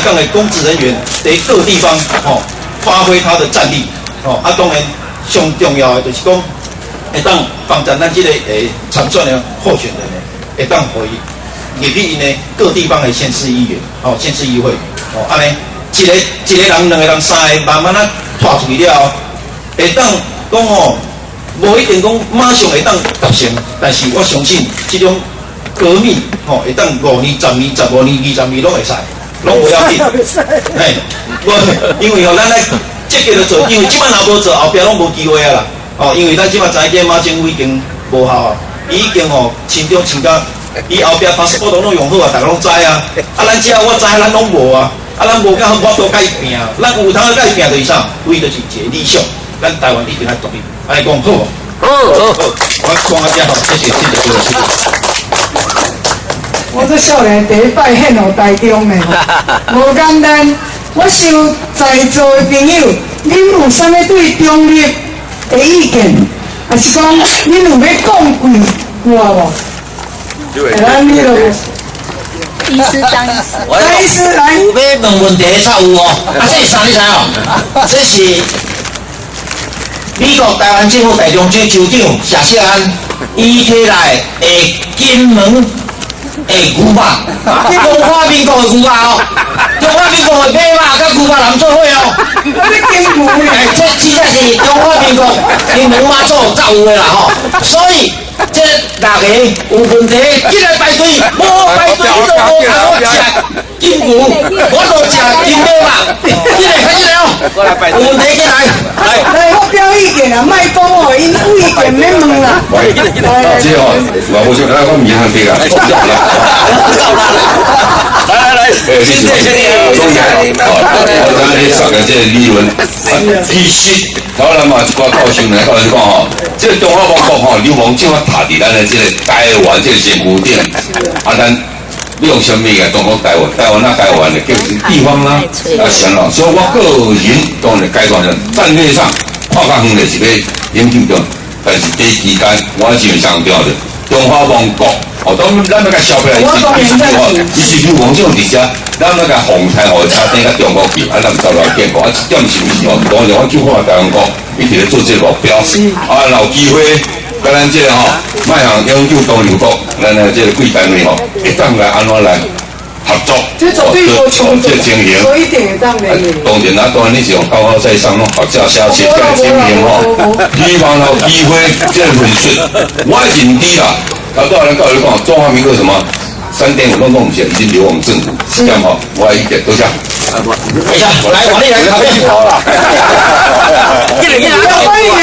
港的公职人员在各地方发挥他的战力当然上重要的就是讲会当帮助咱这个参选的候选人会当可以入去因的各地方的县市议员县市议会安尼一个人、两个人、三个慢慢啊拖出去了会当讲无一定讲马上会当达成，但是我相信这种革命会当5年、10年、15年、20年拢会使，拢不要紧。因为咱来积极的做，因为即摆若无做，后壁拢无机会啊啦。因为咱即摆知影马政府已经无效啊，伊已经亲中亲到，伊后壁把什么拢用好啊，大家拢知啊。咱只要我知，咱拢无啊。咱无甲我都甲伊拼，咱有通甲伊拼就是啥？为就是一个理想，咱台湾一定要独立。安尼讲好。好，我讲啊，这谢谢各位。我这少年第一摆献予台中的，无简单。我想在座的朋友，恁有啥物对中立的意见，还是讲恁有要讲几话无？咱迄个医师张医师，张医师来。有要问问题才有这是啥你知这是美国台湾政府台中市州长谢世安，伊摕来的金门的牛肉，中华民国的牛肉中华民国的马肉甲牛肉人做伙金门这真正是中华民国金门马祖才有的啦所以。这大家有问题，进来排队，无排队你都无通我吃金牛，我都吃金马嘛。进来，快进来有问题进来，来发表意见啦，莫讲因有意见免问啦。这我想我民航队啊，来，谢谢中央，我咱咧上个这理论，其实台湾嘛一寡教授呢，教授讲这中华民国流氓怎啊踏伫咱的这个台湾这个身躯顶，咱你用什么个中国台湾？台湾的就是地方啦，行了。所以我个人当然解决了战略上跨较远的是要研究着，但是这期间我是强调的中华民国。当咱要甲消费来伊是流氓种伫遮，咱要甲红台互差点甲中国比，咱唔走来见过，这点是毋是当然我就看台湾国一直咧做这个目标，有机会。甲咱这个卖行永久交流国，咱的这个贵单位会当来安怎来合作？这绝对无冲突，所以一定会当来。当然你是用高高在上学者写这个经营希望有机会这个论述，我认知啦。到咱教育讲，中华民国什么3.5弄唔起，已经流亡政府，这样我一点多谢。等一下，来，王力来考虑啦。欢迎啊！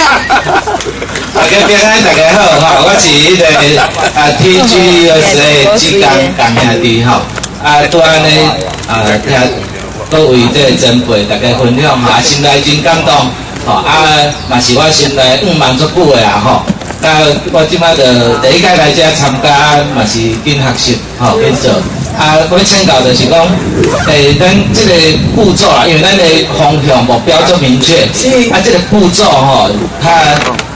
大家平安，大家好我是迄个TG 的职工兄弟拄安尼听各位这个前辈大家分享心内真感动嘛是我心内望足久的我即摆就第一届来遮参加，嘛是跟学习跟做我请教就是讲，咱这个步骤啦，因为咱的方向目标足明确，这个步骤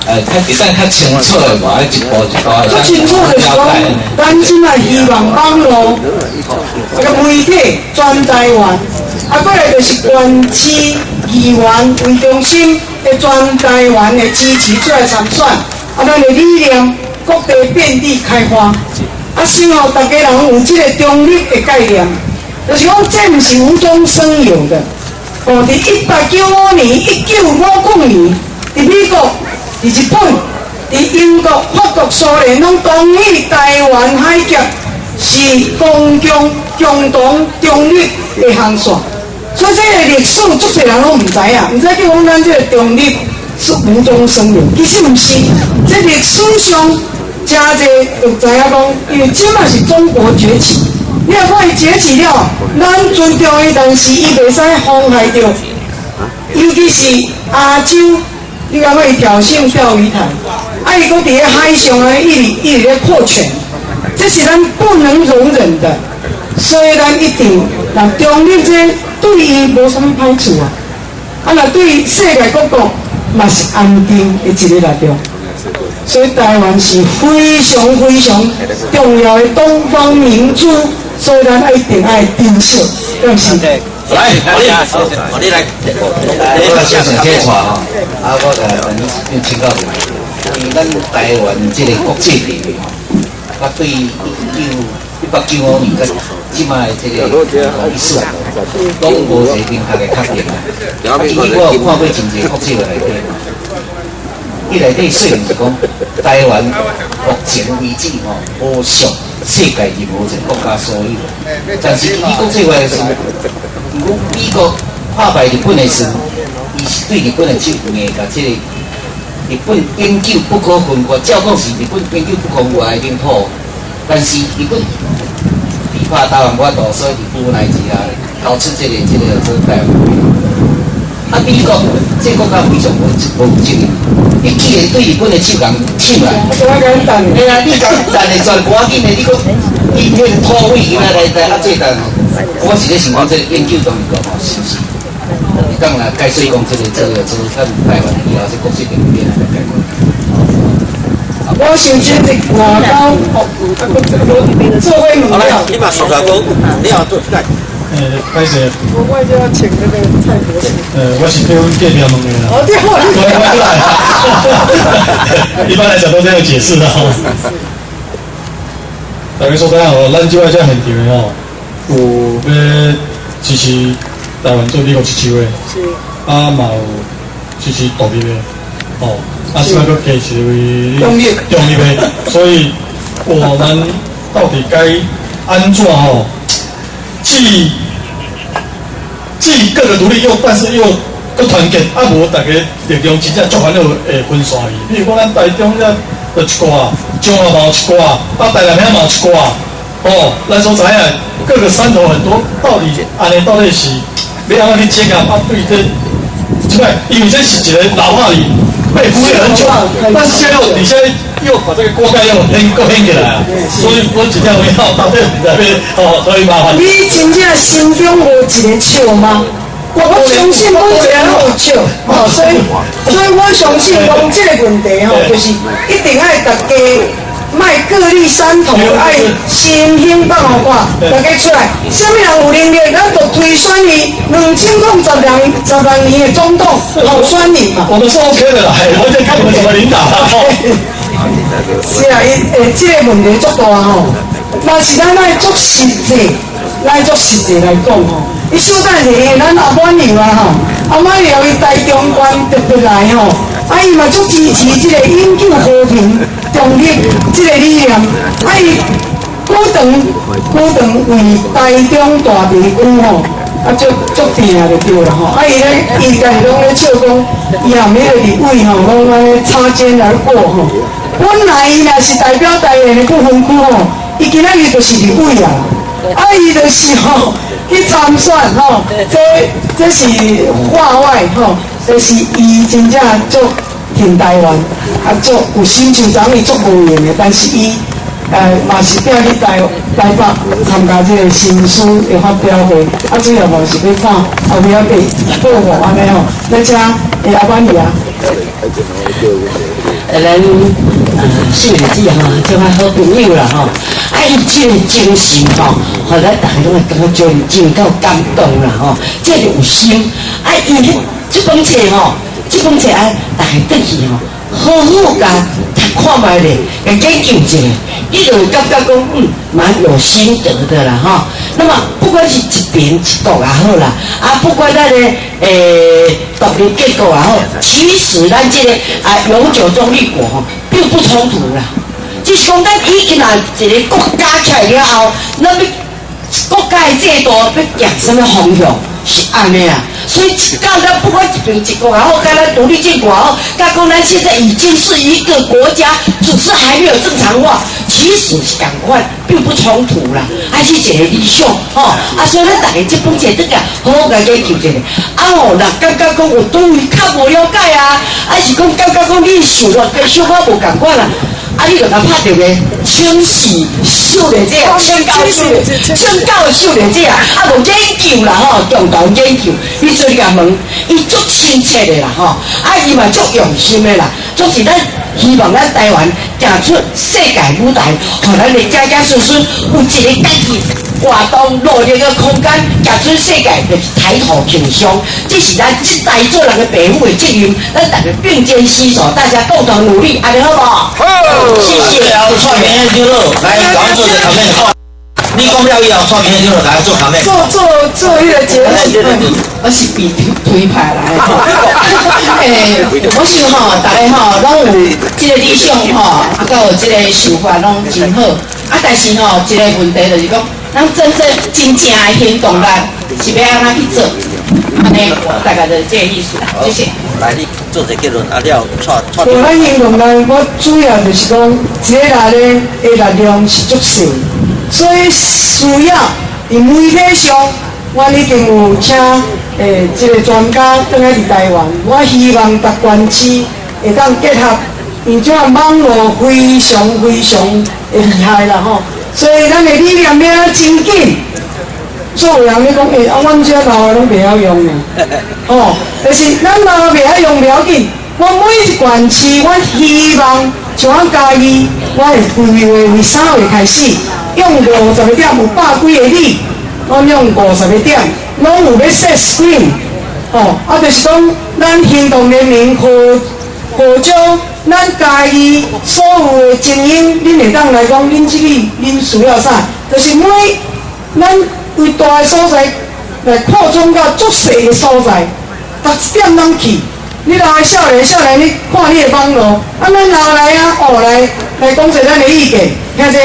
较清楚的无，一步一步的。足清楚就是讲，咱即摆希望网络这个媒体全台湾，过来就是县市议员为中心的全台湾的支持出来参选，咱的理念各地遍地开花。希望大家人有这个中立的概念，就是讲这不是无中生有的。在1895年、1959年，在美国、在日本、在英国、法国、苏联，拢同意台湾海峡是公共共同中立的航线。所以这个历史，足侪人拢唔知啊，唔知叫讲咱这个中立是无中生有，其实唔是，这历史上。真侪就知影讲，因为即马是中国崛起，你若看伊崛起了，咱尊重伊，但是伊袂使妨害着，尤其是亚洲，你若看伊挑衅钓鱼台，伊搁伫咧海上一直咧扩权，这是咱不能容忍的，所以咱一定让中立这对伊无啥物歹处若对世界各国嘛是安定的一个力量。所以台湾是非常非常重要的东方明珠，所以咱一定爱珍惜，对不是？来，你来，我先生介绍哈，我等请教你，咱台湾这个国际地位吼，啊对1995年个即卖这个意思啊，拢无一个明确的确定啊。其实我有看过真侪国际的内底，伊内底说明是讲台湾目前为止吼，无属世界任何一个国家所有，但是以国际化的时候。如果美国打败日本的时候，伊是对日本的手硬甲这个日本永久不可分割，照讲是日本永久不可分割的领土，但是日本逼迫台湾我岛，所以无奈之下搞出这个台湾。啊，美国这个国家非常无责任，伊既然对日本的手共抢来，哎呀，你讲但是全无要紧的，你讲伊迄个土匪伊来啊这单。我是咧想讲，这个研究中一个吼，是不是？你当然该说讲这个咱台湾以后这国际地位来改观。我想这个外交做伙物料。你把手表讲，你要做干。歹势。我就要请那个蔡博士。我是对阮隔壁问的啦。哦，对，一般来讲都这样解释的哈。大家说大家好，咱即摆遮现场的吼。有要支持台湾做美国1手的，啊嘛有支持独立的，哦，啊即摆佫加一位中立的，所以我们到底该安怎吼？既各个独立但是又佫团结，啊无大家力量真正足烦恼会分散去。比如讲咱台中遐就一寡，中华嘛有一寡，啊台南遐嘛有一寡。哦，咱所知影各个山头很多，到底安尼到底是要安怎去接啊？啊，对这，即摆因为这是一个老话语，被忽略很久，但是现在你现在又把这个锅盖又掀起来啊，所以我真正要到底在边哦，所以麻烦。你真正心中无一个笑吗？我相信每一个人都有笑，哦，所以我相信讲这个问题吼，就是一定爱大家。卖各立山头，爱新兴放互看，大家出来，什么人有能力，咱就推选伊2010年的总统候选人嘛。我们是 OK 的啦，我在看你们怎么领导。是啊，这个问题足大吼，但是咱爱足实际，来讲吼，伊首单是咱阿满娘啊吼，阿满娘伊台中县特别来吼。啊，伊嘛足支持这个永久和平、中立这个理念。啊，伊古长为台中大地区吼，啊足拼就对啦吼。啊，伊家己拢咧笑讲，以后迄个立委吼，拢安尼擦肩而过吼。本来伊若是代表台南的不分区吼，伊今仔日就是立委啊。啊，伊就是吼去参选吼，这是话外吼。就是伊真正做挺台湾，啊做有心像咱伊做无闲的，但是伊嘛是要去台北参加这个新书的发表会，啊主要嘛是要看后壁被报幕安尼吼，那遮阿板爷啊。咱四个字吼，做伙好朋友啦吼，啊伊这个精神吼，互咱大家拢会感觉真够感动啦吼，这就有心，啊伊这本册吼，这本册啊，大家转去吼，好好甲读看卖咧，甲研究一下，你就会感觉讲，蛮有心得的啦吼。那么不管是一边一国也好啦，啊，不管咱的独立结构也好，其实咱这个永久中立国吼，并不冲突啦。只是讲咱已经一个国家起来了后，那么国家的制度要行什么方向？是安尼啊，所以刚刚不管一边一国也好，跟咱独立建国也好，刚讲咱现在已经是一个国家，只是还没有正常化，其实是赶快并不冲突啦，还是一个理想吼。所以咱大家这本册得个好好甲研究一下。若感觉讲有对较无了解啊，还是讲感觉讲历史啊跟小可无共款啦。你就甲拍着个清洗狩猎者，清教狩猎者无研究啦吼，重大研究。你做甲问，伊足清澈的啦吼，伊嘛足用心的啦，总是咱希望咱台湾行出世界舞台，互咱的家家孙孙有一个家己活动努力的空间，夹准世界就是抬头挺胸，这是咱这代做人的父母的责任，咱大家并肩携手，大家共同努力，安尼好不好？好，谢谢。蔡明的丢肉来，赶快做一个场面。你讲了以后，蔡明的丢肉来做场面。做迄个节目，我是比推派来的。我想吼，大家吼拢有这个理想吼，还有这个想法拢真好。但是吼，一个问题就是讲，咱真正的行动力是要安怎去做？安尼，我大概就是这个意思啦。谢谢。来，你做一个结论，啊了，咱行动力，我主要就是讲，一个人的力量是足细，所以需要伫媒体上，我已经有请这个专家倒来伫台湾，我希望各县市会当结合，因这网络非常的厉害啦吼，所以咱的理念要真紧。做人咧讲，阮遮老的拢袂晓用呢，但是咱老袂晓用袂要紧。我每一县市，我希望像我嘉义，我会为3月开始，用50个点，有100几个里，我用50个点，拢有要设 screen， 就是讲咱行动联盟号召咱嘉义所有的精英，恁会当来讲，恁这个恁需要啥？就是咱为大的所在来扩充到足细的所在，逐一点拢去。你老的少年，你看你的网络，咱老来来讲者咱的意见，听者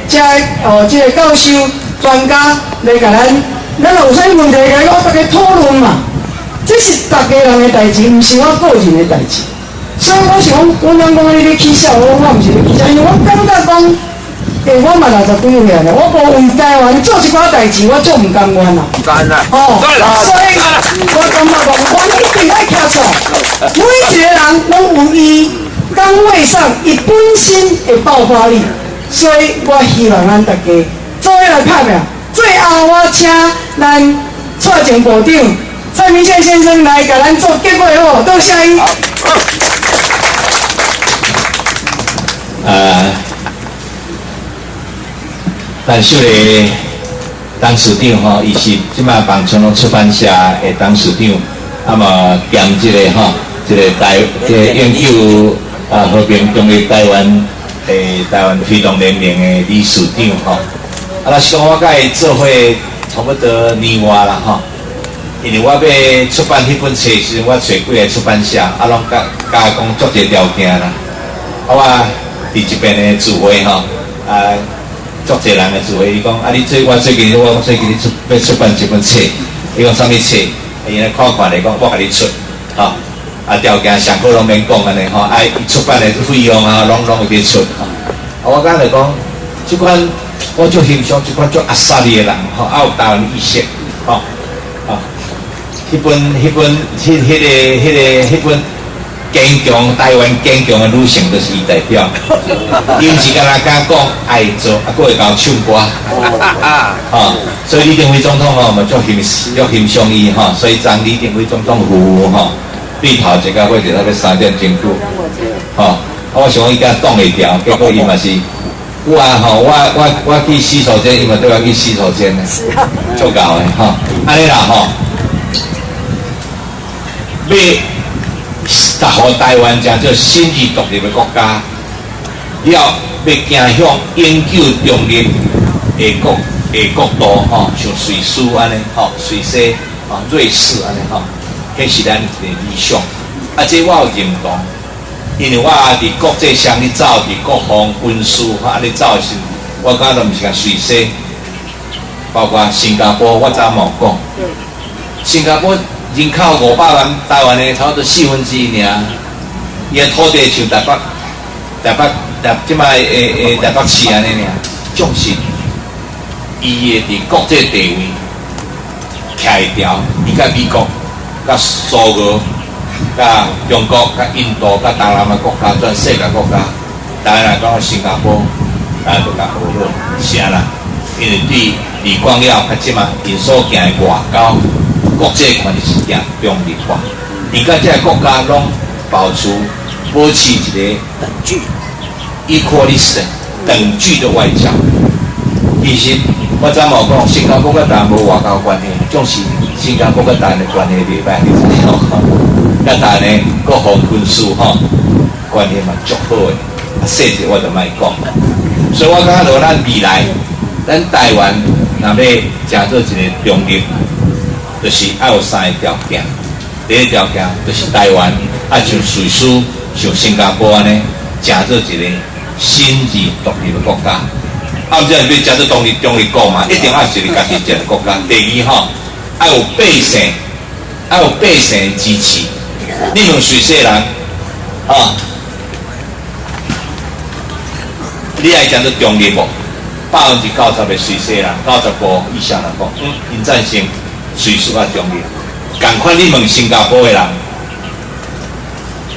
这个教授专家来甲咱有啥问题来我大家讨论嘛。这是大家人的代志，毋是我个人的代志。所以我想讲，我人讲你咧起笑，我毋是咧起笑，因为我感觉讲。我嘛60几岁了，我无为台湾做一寡代志，我做唔甘愿啦。甘啦。所以我感觉讲，我一定要站出来。每一个人拢有伊岗位上伊本身的爆发力，所以我希望咱大家做伙来拍拼。最后，我请咱蔡前部长蔡明宪先生来甲咱做结尾好，多谢伊。咱小个董事长吼，伊是即摆望春风出版社的董事长，啊嘛兼这个研究和平中的台湾推动联盟的理事长吼。若是讲我甲伊做伙差不多年外啦吼，因为我要出版迄本册时，我找几个出版社，拢甲讲足一条件啦。我伫这边的聚会吼，足侪人的聚会，伊讲我最近要出版一本册，伊讲啥物册？伊来看看来讲，我甲你出，条件上好拢免讲安尼吼，伊出版的费用拢有去出，我刚才讲，即款我就欣赏即款足阿萨利的人有台湾意识，迄本。坚强台湾坚强的女性就是伊代表，伊毋是敢若敢讲爱做，还会教唱歌，所以李登辉总统嘛足欣赏伊所以张李登辉总统府对头一个会伫那个3点钟久，我想伊敢挡袂牢，结果伊嘛是我去洗手间，伊嘛对我去洗手间呢，足够的安尼啦要互台湾这做新义独立的国家，要行向永久中立的国度像瑞士安尼瑞士瑞士安尼迄是咱的理想。这我有认同，因为我伫国际上咧走，伫国防军事安尼走时，我感觉毋是甲瑞士，包括新加坡，我早冇讲，新加坡。人口500万，台湾的差不多1/4尔，伊的土地像台北即摆台北市安尼尔，重视伊的伫国际地位徛会条，伊甲美国、甲苏俄、甲中国、甲印度、甲东南亚国家，全世界国家，当然来讲新加坡，大家都甲讨论啥啦？因为对李光耀甲即摆因所行的外交。国际权力是行中立化，因甲这个国家拢保持一个等距 equalist 等距的外交。其实我昨冇讲新加坡甲台湾无外交关系，总是新加坡甲台湾的关系袂歹，你知影吼？甲台湾的国防军事吼关系嘛足好的，细节我就莫讲。所以我感觉到咱未来，咱台湾若要成做一个中立，就是要有三个条件。第一条件就是台湾要像瑞士、像新加坡安尼，成做一个新自独立的国家。即要成做中立国嘛，一定要是一个家己一个国家。第二吼，要有百姓，要有百姓的支持。你问瑞士人，你爱成做中立无？90%的瑞士人，95%以上人讲，因赞成瑞士啊中立。同款你问新加坡的人，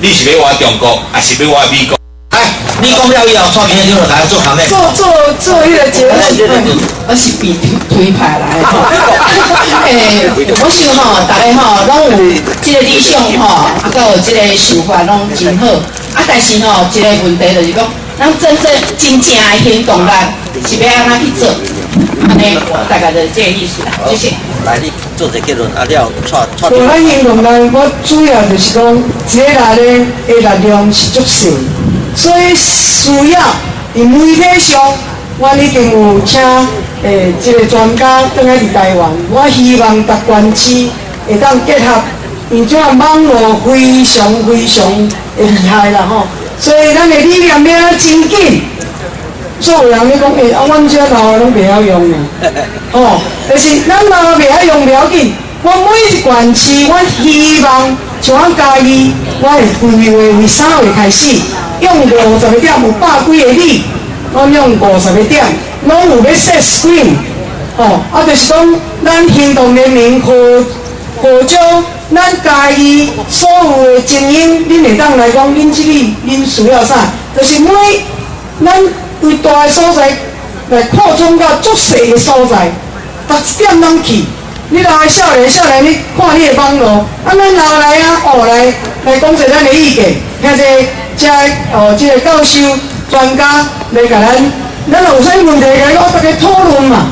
你是要我中国，还是要我美国？你讲了以后，蔡明你就来做comment。做一个结论，我是比推派来的。我想吼，大家吼拢有这个理想吼，啊，佮有这个想法拢真好。啊，但是吼，一个问题就是讲，咱真正的行动力是要安怎去做？安尼，大概就是这个意思啦。谢谢。来，你做一个结论，啊了串。我咱行动力，我主要就是讲，这个内的力量是足小。所以需要伫媒体上，我已经有请这个专家倒来伫台湾。我希望各县市会当结合，因为这网络非常的厉害啦吼。所以咱的理念要真紧。所有人咧讲，阮这老的拢袂晓用呢。哦，但是咱老袂晓用袂要紧。我每一县市，我希望像我嘉义，我会规划为3月开始。用50个点，有100几个里，我用50个点，拢有要set screen，就是讲咱行动联盟号召咱家己所有的精英，恁会当来讲，恁恁需要啥？就是咱为大的所在来扩充到足细的所在，逐一点拢去。你老的少年，你看你的网络，咱老来来讲者咱的意见，听者。这个教授专家来甲咱有啥问题来大家讨论嘛？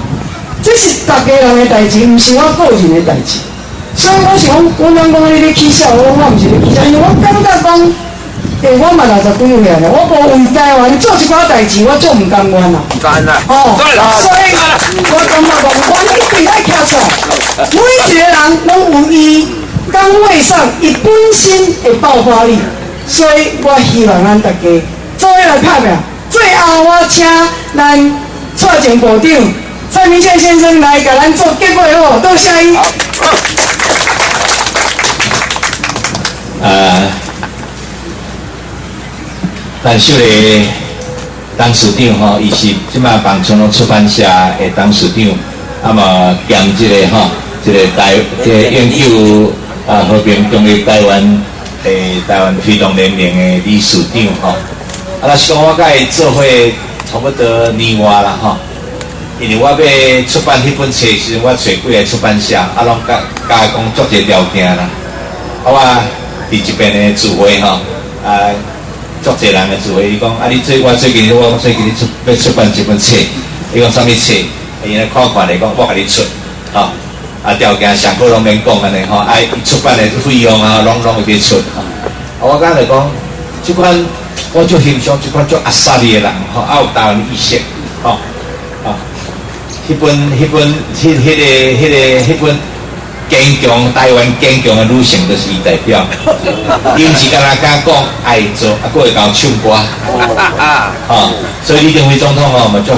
这是大家人的代志，不是我个人的代志。所以我是讲，我人讲你咧起笑，我不是咧起笑，因为我感觉讲，我嘛60几岁了，我无为台湾做一寡代志，我做唔甘愿啦。干啦！所以我感觉讲，我一定要站出来，每一个人拢有伊岗位上伊本身的爆发力。所以我希望咱大家做伙来拍拼。最后，我请咱蔡前部长蔡明宪先生来给咱做结尾哦，多谢伊。咱小个董事长吼，伊是即马帮春龙出版社的董事长，啊嘛兼这个研究和平中立台湾。台湾推动联盟的理事长吼，那是讲我甲伊做伙差不多年外啦吼，因为我要出版迄本册时，我找几个出版社，拢甲讲足侪条件啦，我伫这边的聚会吼，足侪人的聚会，伊讲我最近要出版一本册，伊讲啥物册？伊来看来讲，我甲你出，吼。条件上好拢免讲安尼吼，出版的费用拢会俾出。我刚才讲，这款我就欣赏这款做阿萨利的人吼，有台湾意识吼，迄本坚强台湾坚强的女性就是伊代表，因是敢若敢讲爱做，还会教唱歌，所以李登辉总统吼嘛足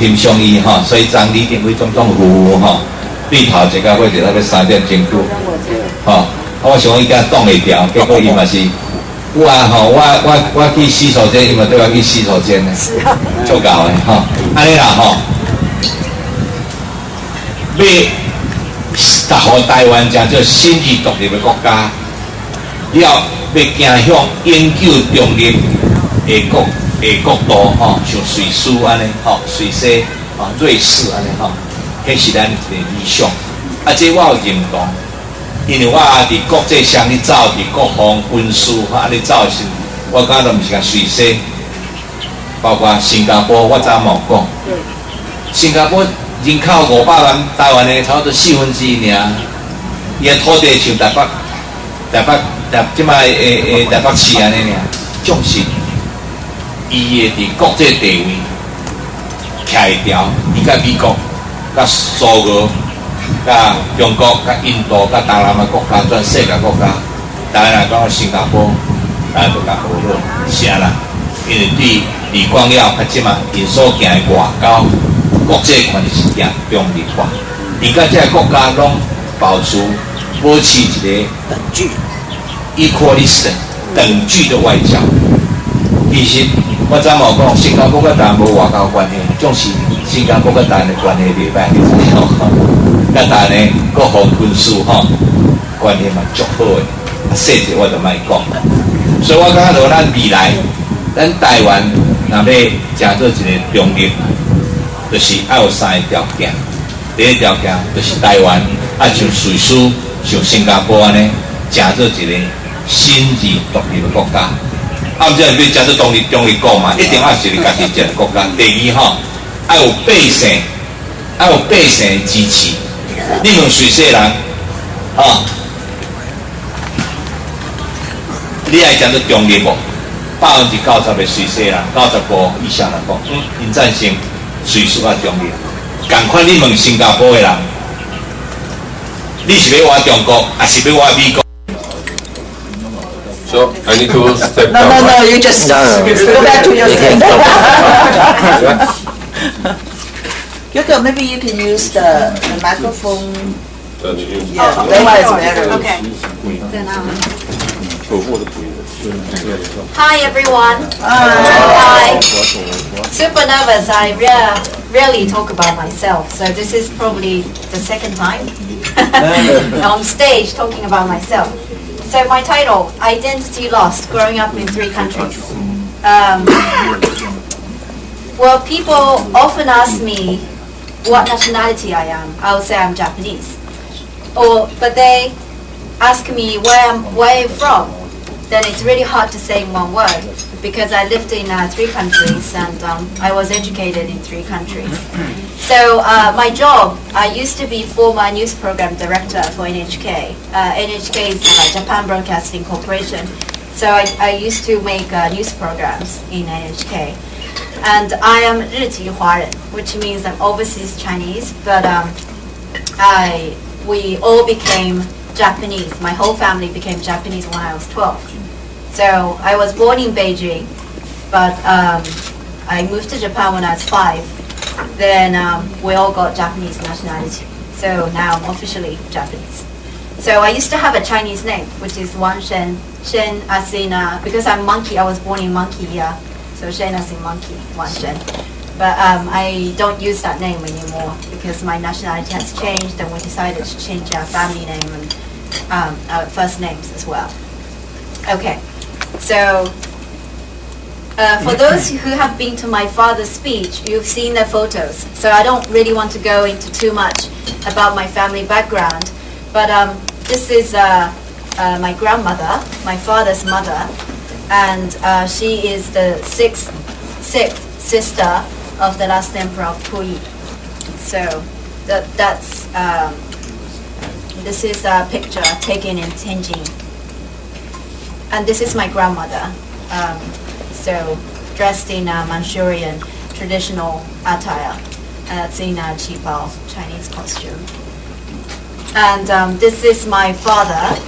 欣赏伊吼，所以张李登辉总统吼。对头一个或者那个3点钟久，我想伊甲挡袂掉，结果伊嘛是，我去洗手间，伊嘛对我去洗手间呢，足够的安尼啦要互台湾成做新自独立的国家，要行向永久中立的国度像瑞士安尼瑞士瑞士安尼迄是咱一个理想，这我有认同，因为我伫国际上咧走，伫国防军事咧走时，我感觉毋是甲瑞士，包括新加坡，我早冇讲，新加坡人口500万，台湾的差不多1/4尔，伊的土地像台北即摆台北市安尼尔，重视伊的伫国际地位徛会牢，伊甲美国、甲苏俄、甲中国、甲印度、甲东南亚国家、全世界国家，当然讲新加坡，大家都甲合作，是啊啦，因为对李光耀甲即马因所行的外交、国际权是行中立化，因甲这个国家拢保持一个等距 equalist 等距的外交。其实我昨冇讲，新加坡甲台湾无外交关系，总是新加坡甲台湾的关系袂歹，你知吼？甲台湾的国防军事吼关系嘛足好的，细节我就莫讲。所以我感觉咱未来，咱台湾若要成做一个中立，就是要有3个条件。第一条件就是台湾要像瑞士、像新加坡安尼，成做一个新自独立的国家。啊，毋只要成做中立国嘛，一定要是你家己一个国家。第二吼，要有百姓，要有百姓的支持。你问瑞士人，你爱成做中立无？90%的瑞士人，95%以上人讲，因赞成瑞士啊中立。共款你问新加坡的人，你是要活中国，还是要活美国？ So I need to step No, down. no, no, you just go back to your thing. Yoko, maybe you can use the microphone. Yeah, that one is better. Okay. Then, hi everyone. Hi. Super nervous. I rarely talk about myself, so this is probably the second time on stage talking about myself. So my title, Identity Lost, Growing Up in 3 Countries. Well, people often ask me what nationality I am. I'll say I'm Japanese. But they ask me where I'm from. Then it's really hard to say in one word because I lived in 3 countries and I was educated in 3 countries. So my job, I used to be former news program director for NHK. NHK is Japan Broadcasting Corporation. So I used to make news programs in NHK. And I am 日籍华人, which means I'm overseas Chinese, but we all became Japanese. My whole family became Japanese when I was 12. So I was born in Beijing, but I moved to Japan when I was 5. Then we all got Japanese nationality. So now I'm officially Japanese. So I used to have a Chinese name, which is Wan Shen. Shen as in, because I'm monkey, I was born in monkey year. So Shen as in monkey, Wan Shen. But I don't use that name anymore because my nationality has changed and we decided to change our family name and our first names as well. Okay, so for those who have been to my father's speech, you've seen their photos. So I don't really want to go into too much about my family background. But this is my grandmother, my father's mother, and she is the sixth sister of the last emperor of Puyi. So this is a picture taken in Tianjin. And this is my grandmother. So dressed in Manchurian traditional attire. It's in a qibao, Chinese costume. And this is my father,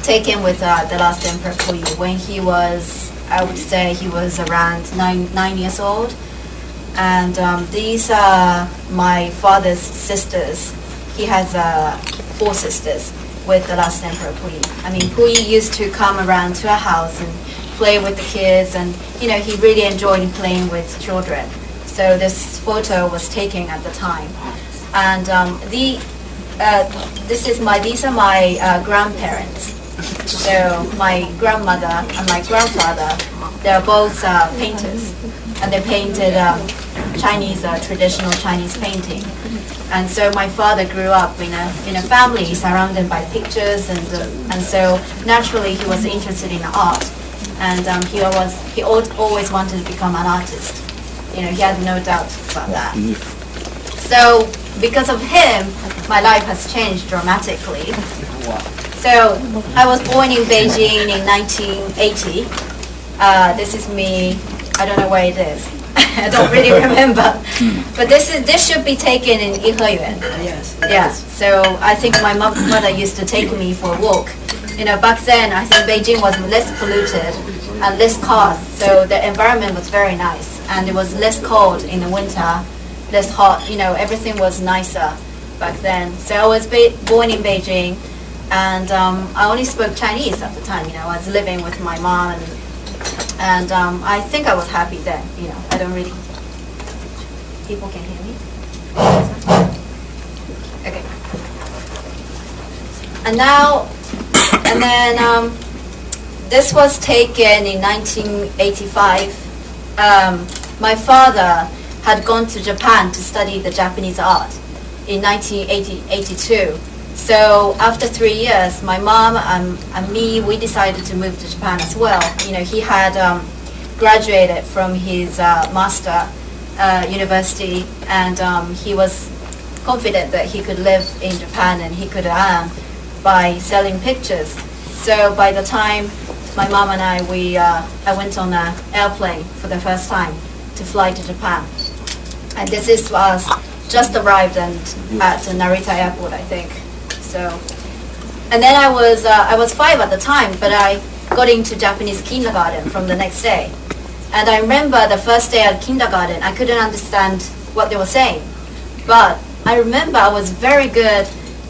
taken with the last emperor Puyi when he was, I would say he was around 9 years old. And these are my father's sisters. He has 4 sisters with the last emperor Puyi. I mean, Puyi used to come around to our house and play with the kids, and you know, he really enjoyed playing with children. So this photo was taken at the time. And these are my grandparents. So my grandmother and my grandfather, they're both painters, and they painted Chinese traditional Chinese painting. And so my father grew up in a family surrounded by pictures, and so naturally he was interested in art, and he always wanted to become an artist. You know, he had no doubt about that. So because of him, my life has changed dramatically. So I was born in Beijing in 1980. This is me. I don't know where it is. I don't really remember. But this should be taken in Yiheyuan. Yes. Yeah. So I think my mother used to take me for a walk. Back then I think Beijing was less polluted and less cars, so the environment was very nice, and it was less cold in the winter, less hot. Everything was nicer back then. So I was born in Beijing, and I only spoke Chinese at the time. I was living with my mom, and I think I was happy then. I don't really. People can hear me. Okay. And then this was taken in 1985. My father had gone to Japan to study the Japanese art in 1982. So after 3 years, my mom and me, we decided to move to Japan as well. He had graduated from his master university, and he was confident that he could live in Japan and he could earn by selling pictures. So by the time my mom and I went on an airplane for the first time to fly to Japan. And this was just arrived at Narita Airport, I think. So, and then I was 5 at the time, but I got into Japanese kindergarten from the next day. And I remember the first day at kindergarten, I couldn't understand what they were saying. But I remember I was very good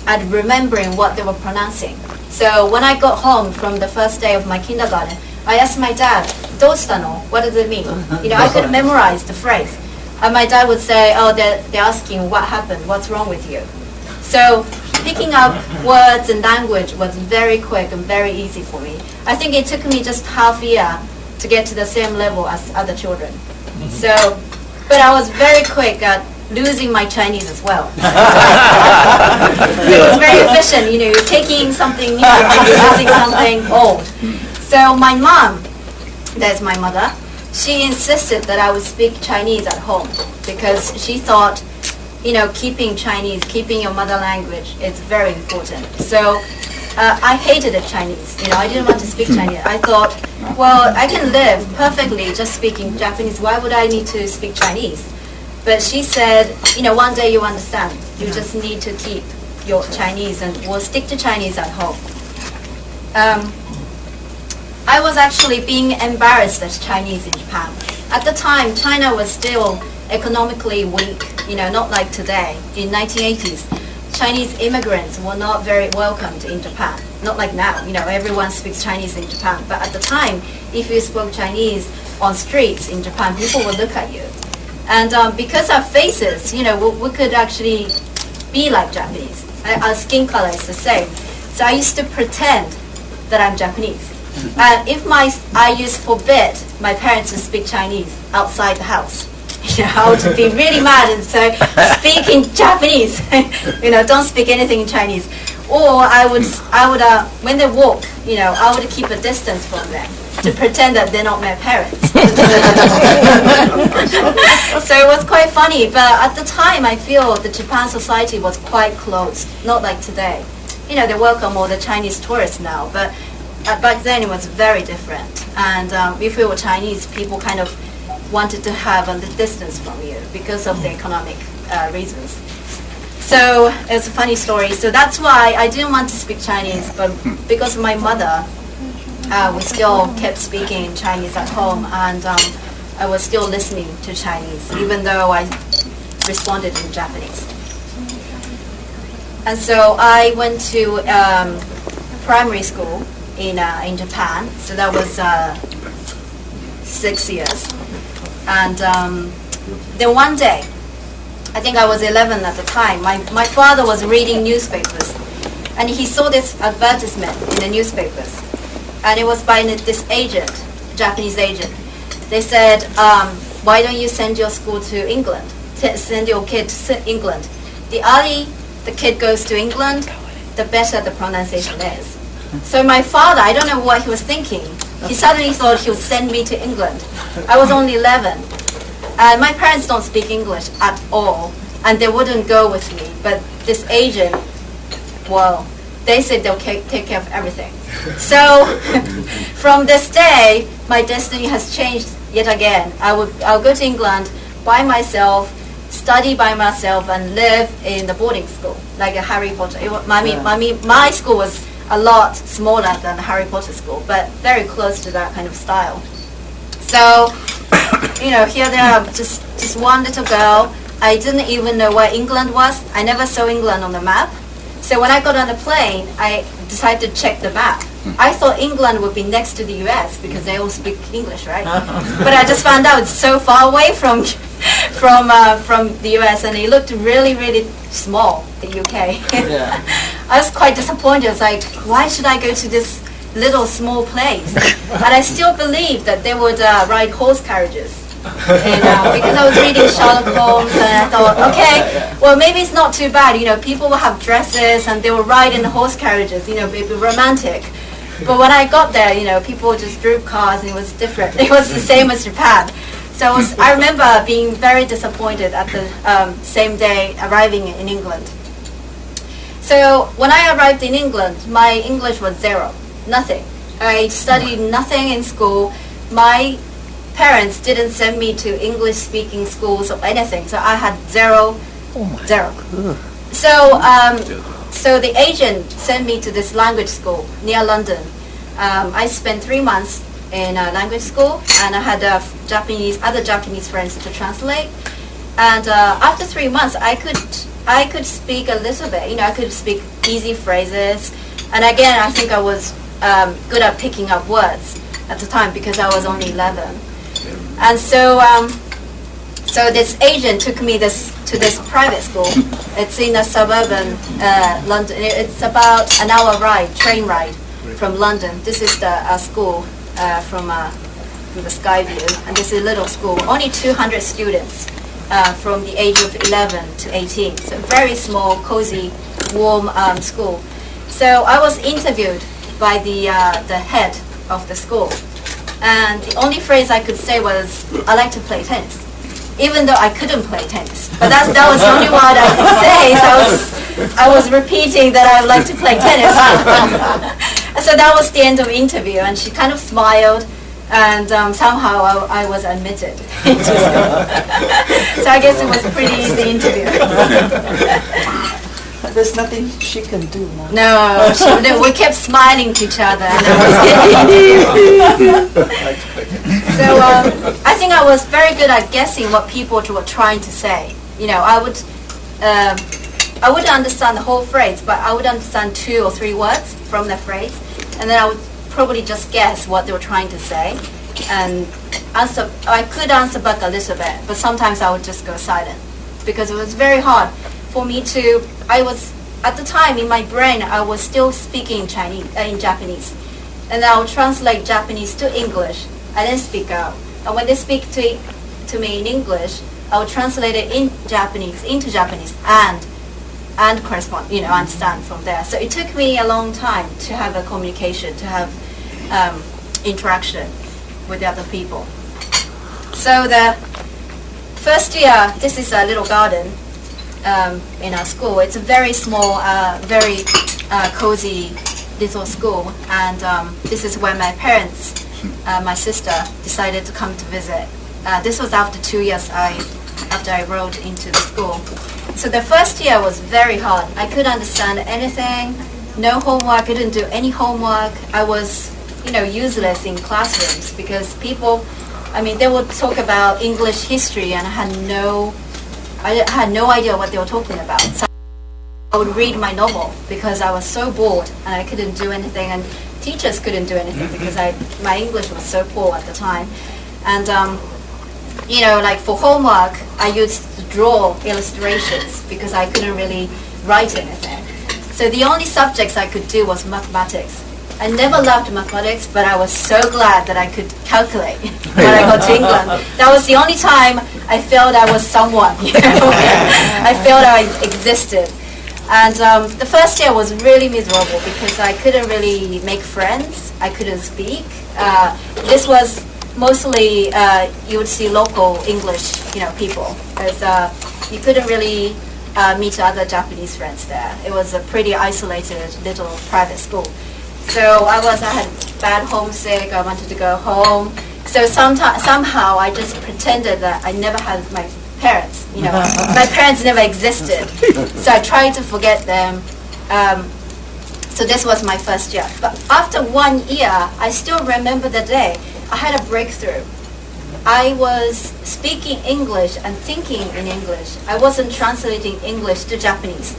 at remembering what they were pronouncing. So when I got home from the first day of my kindergarten, I asked my dad, "Dostano?" What does it mean? I could memorize the phrase. And my dad would say, "Oh, they're asking what happened, what's wrong with you?" So picking up words and language was very quick and very easy for me. I think it took me just half a year to get to the same level as other children. So, but I was very quick at losing my Chinese as well. So it was very efficient, you're taking something new and you're losing something old. So my mom, that's my mother, she insisted that I would speak Chinese at home because she thought, keeping Chinese, keeping your mother language is very important. So I hated the Chinese, I didn't want to speak Chinese. I thought, well, I can live perfectly just speaking Japanese. Why would I need to speak Chinese? But she said, one day you understand. You just need to keep your Chinese, and we'll stick to Chinese at home. I was actually being embarrassed as Chinese in Japan. At the time, China was still economically weak, not like today. In 1980s, Chinese immigrants were not very welcomed in Japan. Not like now, everyone speaks Chinese in Japan. But at the time, if you spoke Chinese on streets in Japan, people would look at you. And because our faces, we could actually be like Japanese. Our skin color is the same. So I used to pretend that I'm Japanese. And if I used to forbid my parents to speak Chinese outside the house, I would be really mad and say, speak in Japanese. Don't speak anything in Chinese. Or I would when they walk, I would keep a distance from them to pretend that they're not my parents. So it was quite funny, but at the time I feel the Japan society was quite closed, not like today. They welcome all the Chinese tourists now, but back then it was very different. And if you were Chinese, people kind of wanted to have a distance from you because of the economic reasons. So it's a funny story. So that's why I didn't want to speak Chinese, but because my mother, we still kept speaking Chinese at home, and I was still listening to Chinese, even though I responded in Japanese. And so I went to primary school in Japan. So that was 6 years. And then one day, I think I was 11 at the time, my father was reading newspapers, and he saw this advertisement in the newspapers. And it was by this agent, Japanese agent. They said, why don't you send your school to England? Send your kid to England. The early the kid goes to England, the better the pronunciation is. So my father, I don't know what he was thinking. He suddenly thought he would send me to England. I was only 11. My parents don't speak English at all. and they wouldn't go with me. But this agent, well, they said they'll take care of everything. So from this day, my destiny has changed yet again. I'll go to England by myself, study by myself, and live in the boarding school, like a Harry Potter. My school was a lot smaller than the Harry Potter school, but very close to that kind of style. So, here they are, just one little girl. I didn't even know where England was. I never saw England on the map. So when I got on the plane, I decided to check the map. I thought England would be next to the US because they all speak English, right? But I just found out it's so far away from the US, and it looked really, really small, the UK. Yeah. I was quite disappointed. I was like, why should I go to this little small place? And I still believed that they would ride horse carriages. And, because I was reading Sherlock Holmes, and I thought, okay, well, maybe it's not too bad. People will have dresses and they will ride in the horse carriages. It'll be romantic. But when I got there, people just drove cars, and it was different. It was the same as Japan. So I remember being very disappointed at the same day arriving in England. So when I arrived in England, my English was zero, nothing. I studied nothing in school. My parents didn't send me to English-speaking schools or anything, so I had zero. So the agent sent me to this language school near London. I spent 3 months in a language school, and I had other Japanese friends to translate. And after 3 months, I could speak a little bit. I could speak easy phrases. And again, I think I was good at picking up words at the time because I was only 11. And so this agent took me to this private school. It's in a suburban London. It's about an hour train ride from London. This is the school from the sky view, and this is a little school. Only 200 students from the age of 11 to 18. So very small, cozy, warm school. So I was interviewed by the head of the school. And the only phrase I could say was, I like to play tennis, even though I couldn't play tennis. But that was the only word I could say, so I was repeating that I would like to play tennis. So that was the end of the interview, and she kind of smiled, and somehow I was admitted into school. So I guess it was a pretty easy interview. There's nothing she can do now. No, we kept smiling to each other, and I was getting So I think I was very good at guessing what people were trying to say. I wouldn't understand the whole phrase, but I would understand 2 or 3 words from the phrase, and then I would probably just guess what they were trying to say, and answer. I could answer back a little bit, but sometimes I would just go silent because it was very hard for me to. At the time in my brain, I was still speaking in Japanese, and I would translate Japanese to English. I didn't speak out, and when they speak to me in English, I would translate it into Japanese, and correspond, understand from there. So it took me a long time to have a communication, to have interaction with the other people. So the first year, this is a little garden in our school. It's a very small, very cozy little school, and this is where my parents, my sister, decided to come to visit. This was after 2 years after I enrolled into the school. So the first year was very hard. I couldn't understand anything, no homework, I didn't do any homework. I was, useless in classrooms because people, they would talk about English history, and I had no idea what they were talking about. So I would read my novel because I was so bored and I couldn't do anything, and teachers couldn't do anything because my English was so poor at the time. And like for homework, I used to draw illustrations because I couldn't really write anything. So the only subjects I could do was mathematics. I never loved mathematics, but I was so glad that I could calculate when I got to England. That was the only time I felt I was someone. I felt I existed. And the first year was really miserable because I couldn't really make friends. I couldn't speak. This was mostly you would see local English, people, because you couldn't really meet other Japanese friends there. It was a pretty isolated little private school. So I had bad homesick. I wanted to go home. So somehow I just pretended that I never had my parents. My parents never existed. So I tried to forget them. So this was my first year. But after 1 year, I still remember the day. I had a breakthrough. I was speaking English and thinking in English. I wasn't translating English to Japanese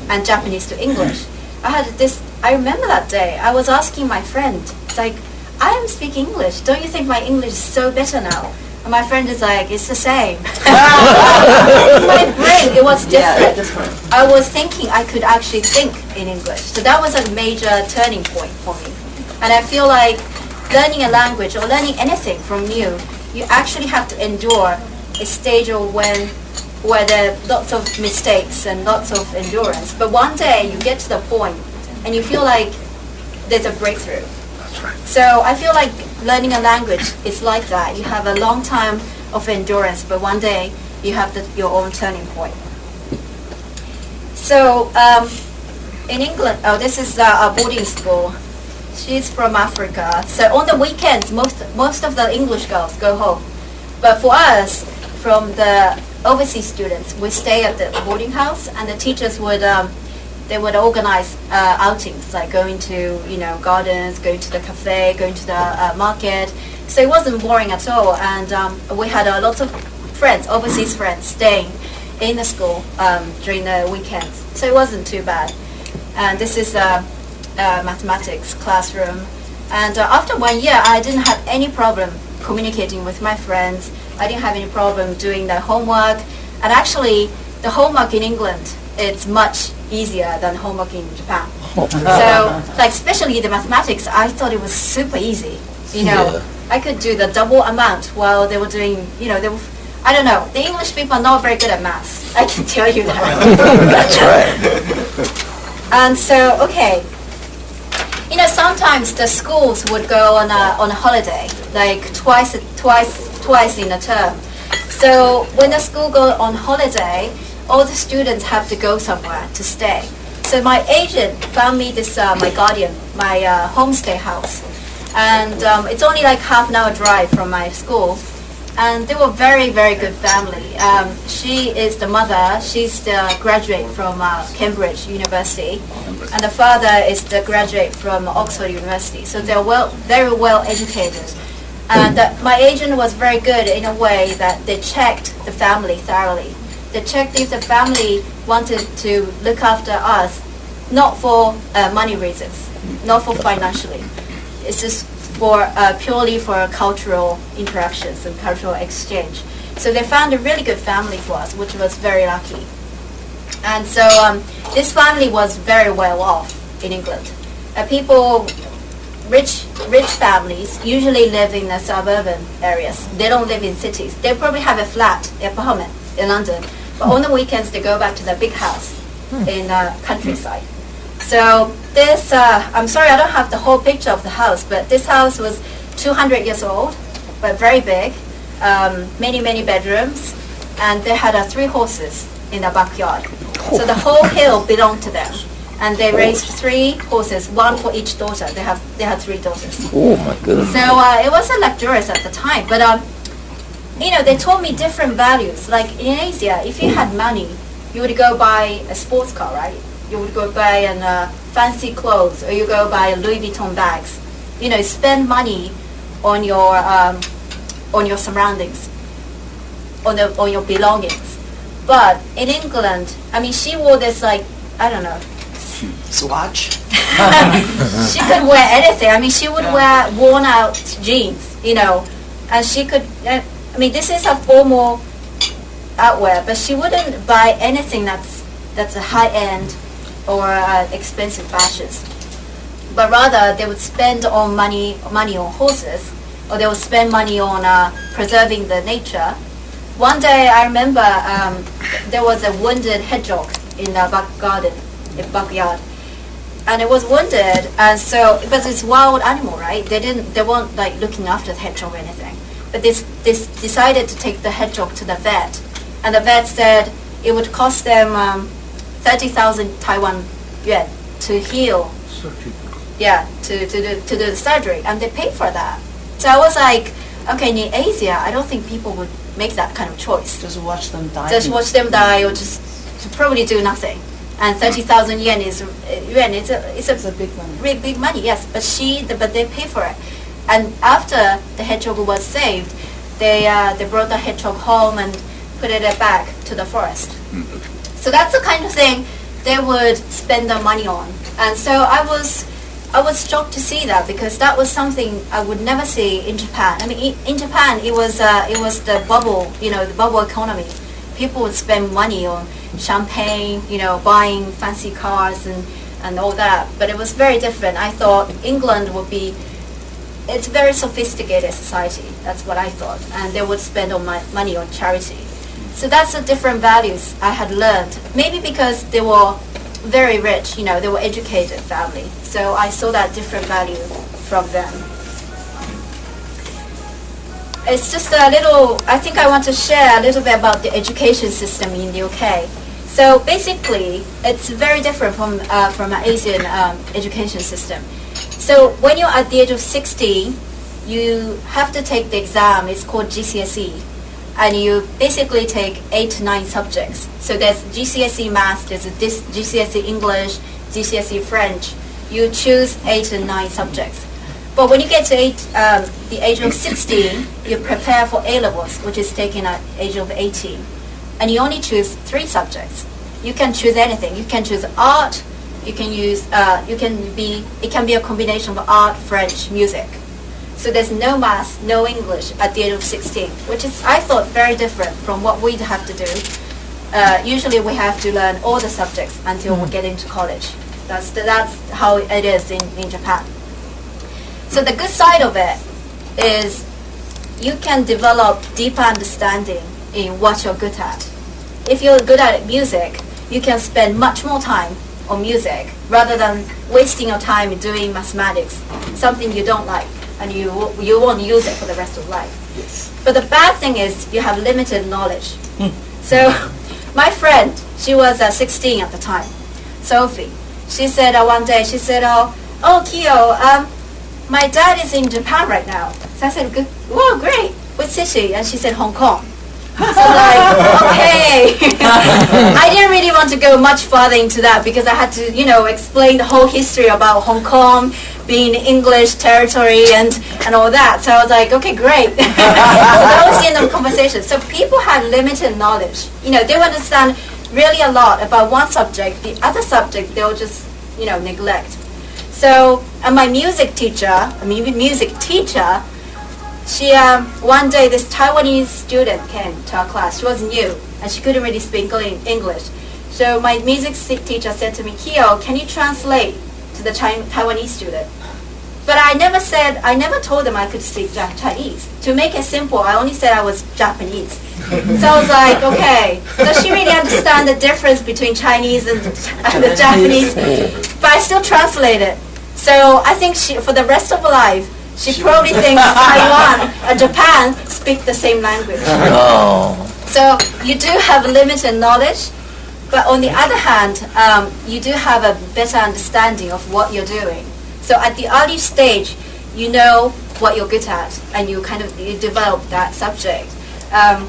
and Japanese to English. I remember that day. I was asking my friend, it's like, I am speaking English. Don't you think my English is so better now? And my friend is like, it's the same. My brain, it was different. I was thinking I could actually think in English. So that was a major turning point for me. And I feel like learning a language or learning anything from new, you actually have to endure a stage where there are lots of mistakes and lots of endurance. But one day you get to the point and you feel like there's a breakthrough. That's right. So I feel like learning a language is like that. You have a long time of endurance, but one day you have your own turning point. So in England, this is a boarding school. She's from Africa. So on the weekends, most of the English girls go home. But for us, from the overseas students, we stay at the boarding house, and the teachers would organize outings, like going to gardens, going to the cafe, going to the market. So it wasn't boring at all, and we had a lot of friends, overseas friends, staying in the school during the weekends. So it wasn't too bad. And this is a mathematics classroom. And after 1 year, I didn't have any problem communicating with my friends. I didn't have any problem doing the homework. And actually, the homework in England, it's much easier than homework in Japan. So, especially the mathematics, I thought it was super easy. I could do the double amount while they were doing, I don't know. The English people are not very good at maths. I can tell you that. That's right. And so, okay. Sometimes the schools would go on a holiday, like twice in a term. So when the school goes on holiday, all the students have to go somewhere to stay. So my agent found me this, my guardian, my homestay house. And it's only like half an hour drive from my school. And they were very, very good family. She is the mother. She's the graduate from Cambridge University. And the father is the graduate from Oxford University. So they're very well educated. And my agent was very good in a way that they checked the family thoroughly. They checked if the family wanted to look after us, not for money reasons, not for financially. It's just for purely for cultural interactions and cultural exchange. So they found a really good family for us, which was very lucky. And so this family was very well off in England. Rich families usually live in the suburban areas. They don't live in cities. They probably have a flat, apartment in London, but on the weekends they go back to the big house in the countryside. So this, I'm sorry I don't have the whole picture of the house, but this house was 200 years old, but very big, many bedrooms, and they had 3 horses in the backyard. So the whole hill belonged to them, and they raised 3 horses, 1 for each daughter. They had 3 daughters. Oh my goodness. So it wasn't luxurious at the time, but they taught me different values. Like in Asia, if you had money, you would go buy a sports car, right? You would go buy fancy clothes, or you go buy Louis Vuitton bags. Spend money on your surroundings, on your belongings. But in England, she wore this Swatch. She could wear anything. She would wear worn out jeans, and she could. This is a formal outwear, but she wouldn't buy anything that's a high end or expensive fashions. But rather, they would spend money on horses, or they would spend money on preserving the nature. One day, I remember there was a wounded hedgehog in the backyard, and it was wounded, and so because it's wild animal, right? They weren't looking after the hedgehog or anything. but they decided to take the hedgehog to the vet, and the vet said it would cost them 30,000 Taiwan yuan to heal. Yeah, to do the surgery, and they paid for that. So I was like, okay, in Asia, I don't think people would make that kind of choice. Just watch them die. Just watch them die, or just to probably do nothing. And 30,000 yuan is a big money. Really big money, yes. But they pay for it. And after the hedgehog was saved, they brought the hedgehog home and put it back to the forest. So that's the kind of thing they would spend their money on. And so I was shocked to see that, because that was something I would never see in Japan. I mean, in Japan, it was the bubble, the bubble economy. People would spend money on champagne, buying fancy cars and all that. But it was very different. I thought England would be, it's a very sophisticated society. That's what I thought. And they would spend all my money on charity. So that's the different values I had learned. Maybe because they were very rich, they were educated family. So I saw that different value from them. It's just a little, I think I want to share a little bit about the education system in the UK. So basically, it's very different from an Asian education system. So when you're at the age of 16, you have to take the exam. It's called GCSE. And you basically take 8 to 9 subjects. So there's GCSE Maths, there's GCSE English, GCSE French. You choose 8 and 9 subjects. But when you get to the age of 16, you prepare for A-levels, which is taken at the age of 18. And you only choose 3 subjects. You can choose anything. You can choose art. It can be a combination of art, French, music. So there's no math, no English at the age of 16, which is, I thought, very different from what we'd have to do. Usually we have to learn all the subjects until we get into college. That's how it is in Japan. So the good side of it is you can develop deeper understanding in what you're good at. If you're good at music, you can spend much more time on music rather than wasting your time doing mathematics, something you don't like, and you won't use it for the rest of life. Yes. But the bad thing is you have limited knowledge. So my friend, she was 16 at the time, Sophie. She said one day, oh Kyo, my dad is in Japan right now. So I said, whoa, great. What city? And she said, Hong Kong. So I'm like, okay. I didn't really want to go much farther into that because I had to, explain the whole history about Hong Kong being English territory and all that. So I was like, okay, great. That was the end of the conversation. So people had limited knowledge. They would understand really a lot about one subject. The other subject, they'll just, neglect. So, and my music teacher, she, one day this Taiwanese student came to our class. She was new and she couldn't really speak English. So my music teacher said to me, Kyo, can you translate to the Taiwanese student? But I never told them I could speak Chinese. To make it simple, I only said I was Japanese. So I was like, okay, does she really understand the difference between Chinese and the Japanese? But I still translate it. So I think for the rest of her life, she probably thinks Taiwan and Japan speak the same language. So you do have limited knowledge, but on the other hand, you do have a better understanding of what you're doing. So at the early stage, you know what you're good at, and you develop that subject. The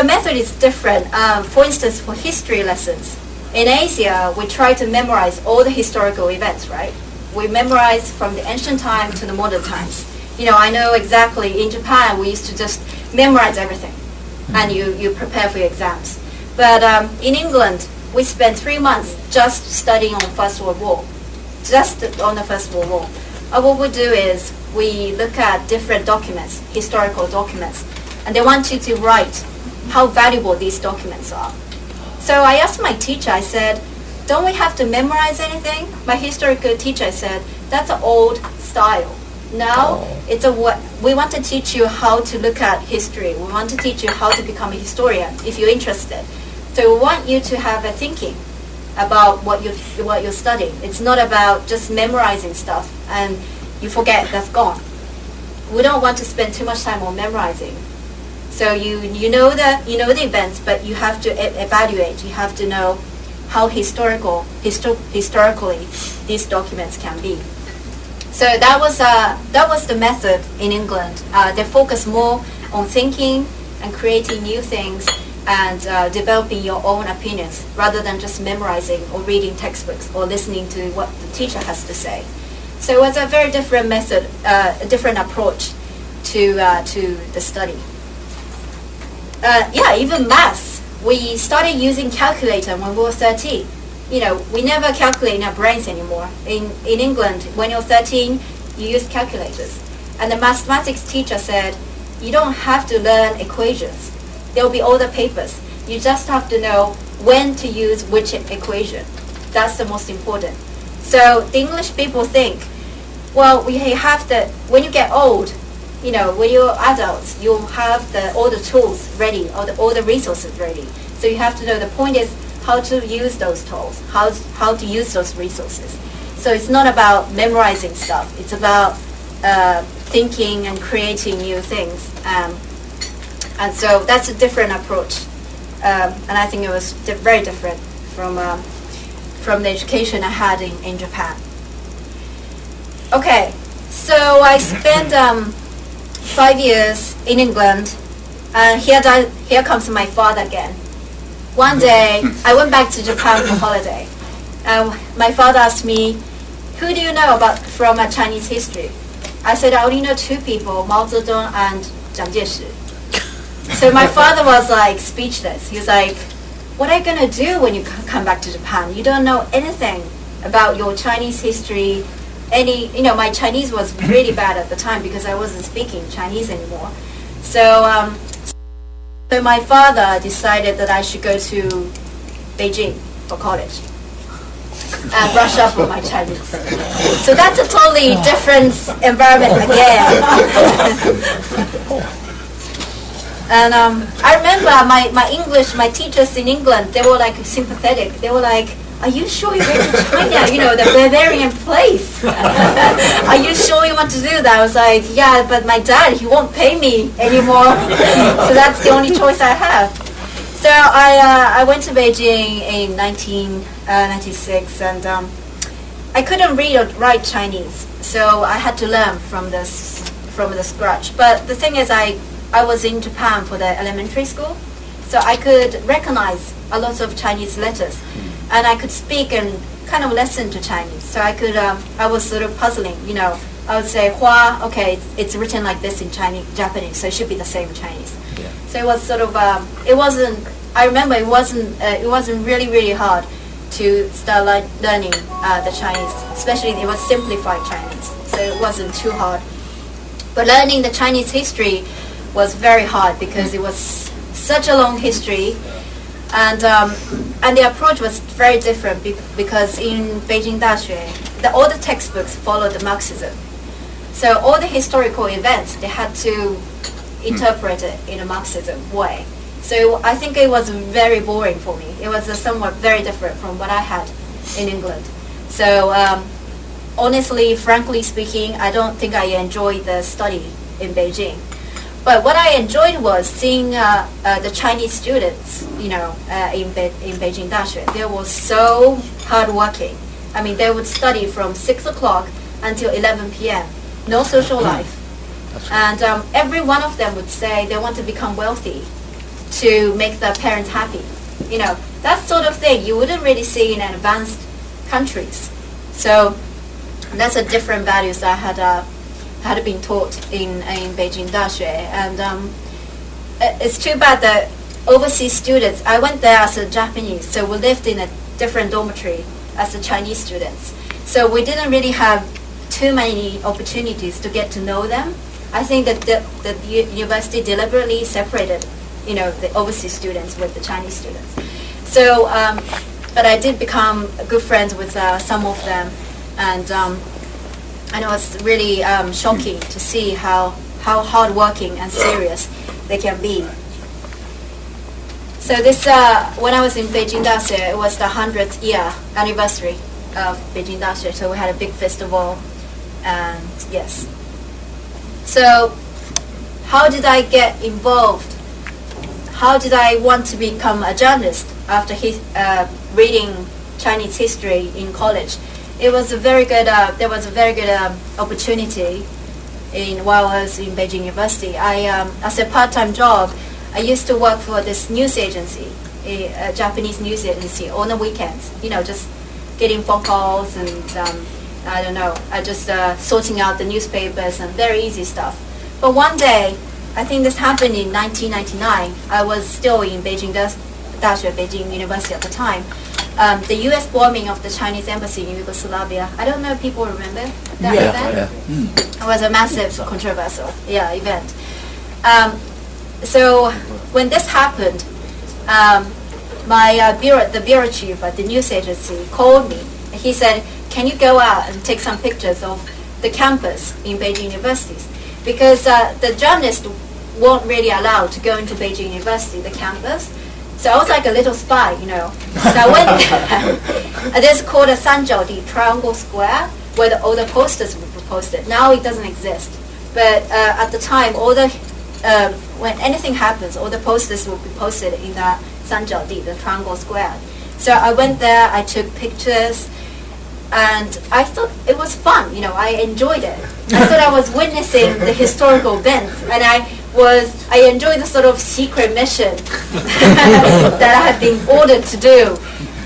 method is different. For instance, for history lessons, in Asia, we try to memorize all the historical events, right? We memorize from the ancient time to the modern times. I know exactly in Japan we used to just memorize everything, and you prepare for your exams. But in England, we spent 3 months just studying on the First World War, What we do is we look at different documents, historical documents, and they want you to write how valuable these documents are. So I asked my teacher, I said, don't we have to memorize anything? My historical teacher said, that's an old style. Now, we want to teach you how to look at history. We want to teach you how to become a historian if you're interested. So we want you to have a thinking about what you're studying. It's not about just memorizing stuff and you forget, that's gone. we don't want to spend too much time on memorizing. So you know the events, but you have to evaluate. You have to know how historically these documents can be. So that was the method in England. They focus more on thinking and creating new things and developing your own opinions rather than just memorizing or reading textbooks or listening to what the teacher has to say. So it was a very different method, a different approach to the study. Even maths. We started using calculator when we were 13. We never calculate in our brains anymore. In England, when you're 13, you use calculators. And the mathematics teacher said, you don't have to learn equations. There will be all the papers. You just have to know when to use which equation. That's the most important. So the English people think, well, when you get old, when you're adults, you'll have all the tools ready, all the resources ready. So you have to know the point is how to use those tools, how to use those resources. So it's not about memorizing stuff. It's about thinking and creating new things. And so that's a different approach. And I think it was very different from the education I had in Japan. Okay, so I spent 5 years in England, and here comes my father again. One day, I went back to Japan for holiday. My father asked me, who do you know from Chinese history? I said, I only know 2 people, Mao Zedong and Jiang Jieshi. So my father was like speechless. He was like, what are you going to do when you come back to Japan? You don't know anything about your Chinese history. My Chinese was really bad at the time because I wasn't speaking Chinese anymore. So my father decided that I should go to Beijing for college and brush up on my Chinese. So that's a totally different environment again. And I remember my English, my teachers in England, they were like sympathetic. They were like, are you sure you're going to China, the barbarian place? Are you sure you want to do that? I was like, yeah, but my dad, he won't pay me anymore. So that's the only choice I have. So I went to Beijing in 1996, and I couldn't read or write Chinese. So I had to learn from the scratch. But the thing is, I was in Japan for the elementary school, so I could recognize a lot of Chinese letters. And I could speak and kind of listen to Chinese. So I was sort of puzzling, I would say, Hua, okay, it's written like this in Japanese, so it should be the same in Chinese. Yeah. So it was sort of, I remember it wasn't really, really hard to start learning the Chinese, especially it was simplified Chinese, so it wasn't too hard. But learning the Chinese history was very hard because it was such a long history. And the approach was very different because in Beijing Daxue, all the textbooks followed the Marxism. So all the historical events, they had to interpret it in a Marxism way. So I think it was very boring for me. It was somewhat very different from what I had in England. So honestly, frankly speaking, I don't think I enjoyed the study in Beijing. But what I enjoyed was seeing the Chinese students, in Beijing Daxue. They were so hardworking. I mean, they would study from 6 o'clock until 11 p.m. No social life. And every one of them would say they want to become wealthy to make their parents happy. That sort of thing you wouldn't really see in advanced countries. So that's a different values that I had been taught in Beijing Daxue. And it's too bad that overseas students, I went there as a Japanese, so we lived in a different dormitory as the Chinese students. So we didn't really have too many opportunities to get to know them. I think that the university deliberately separated, the overseas students with the Chinese students. So, but I did become good friends with some of them, and it was really shocking to see how hardworking and serious they can be. So this, when I was in Beijing Daxue, it was the 100th year anniversary of Beijing Daxue. So we had a big festival, and yes. So how did I get involved? How did I want to become a journalist after reading Chinese history in college? It was a very good. There was a very good opportunity while I was in Beijing University. As a part-time job, I used to work for this news agency, a Japanese news agency, on the weekends. Just getting phone calls and I don't know, just sorting out the newspapers and very easy stuff. But one day, I think this happened in 1999. I was still in Beijing University at the time. The U.S. bombing of the Chinese embassy in Yugoslavia. I don't know if people remember that event. It was a massive, controversial, event. So when this happened, the bureau chief at the news agency called me. He said, "Can you go out and take some pictures of the campus in Beijing universities?" Because the journalists weren't really allowed to go into Beijing University, the campus. So I was like a little spy, So I went there. There's called a Sanjiaodi, Triangle Square, where all the posters were posted. Now it doesn't exist. But at the time, when anything happens, all the posters will be posted in that Sanjiaodi, the Triangle Square. So I went there, I took pictures, and I thought it was fun, I enjoyed it. I thought I was witnessing the historical events, and I enjoyed the sort of secret mission that I had been ordered to do.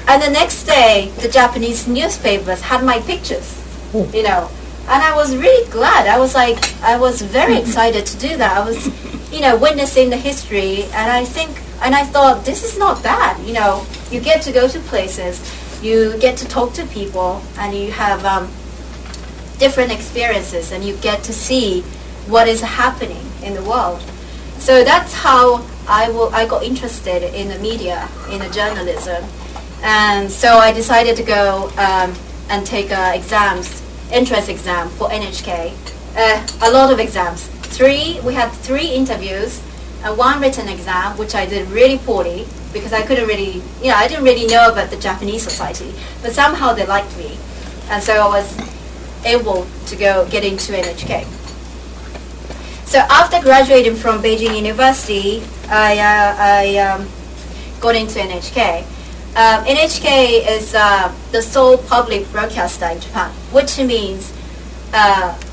And the next day, the Japanese newspapers had my pictures, and I was really glad. I was very excited to do that. I was, witnessing the history, and I thought, this is not bad, you get to go to places, you get to talk to people, and you have different experiences, and you get to see what is happening in the world. So that's how I got interested in the media, in the journalism. And so I decided to go and take entrance exam for NHK. A lot of exams. We had 3 interviews and 1 written exam, which I did really poorly because I couldn't really, I didn't really know about the Japanese society, but somehow they liked me. And so I was able to get into NHK. So after graduating from Beijing University, I got into NHK. NHK is the sole public broadcaster in Japan, which means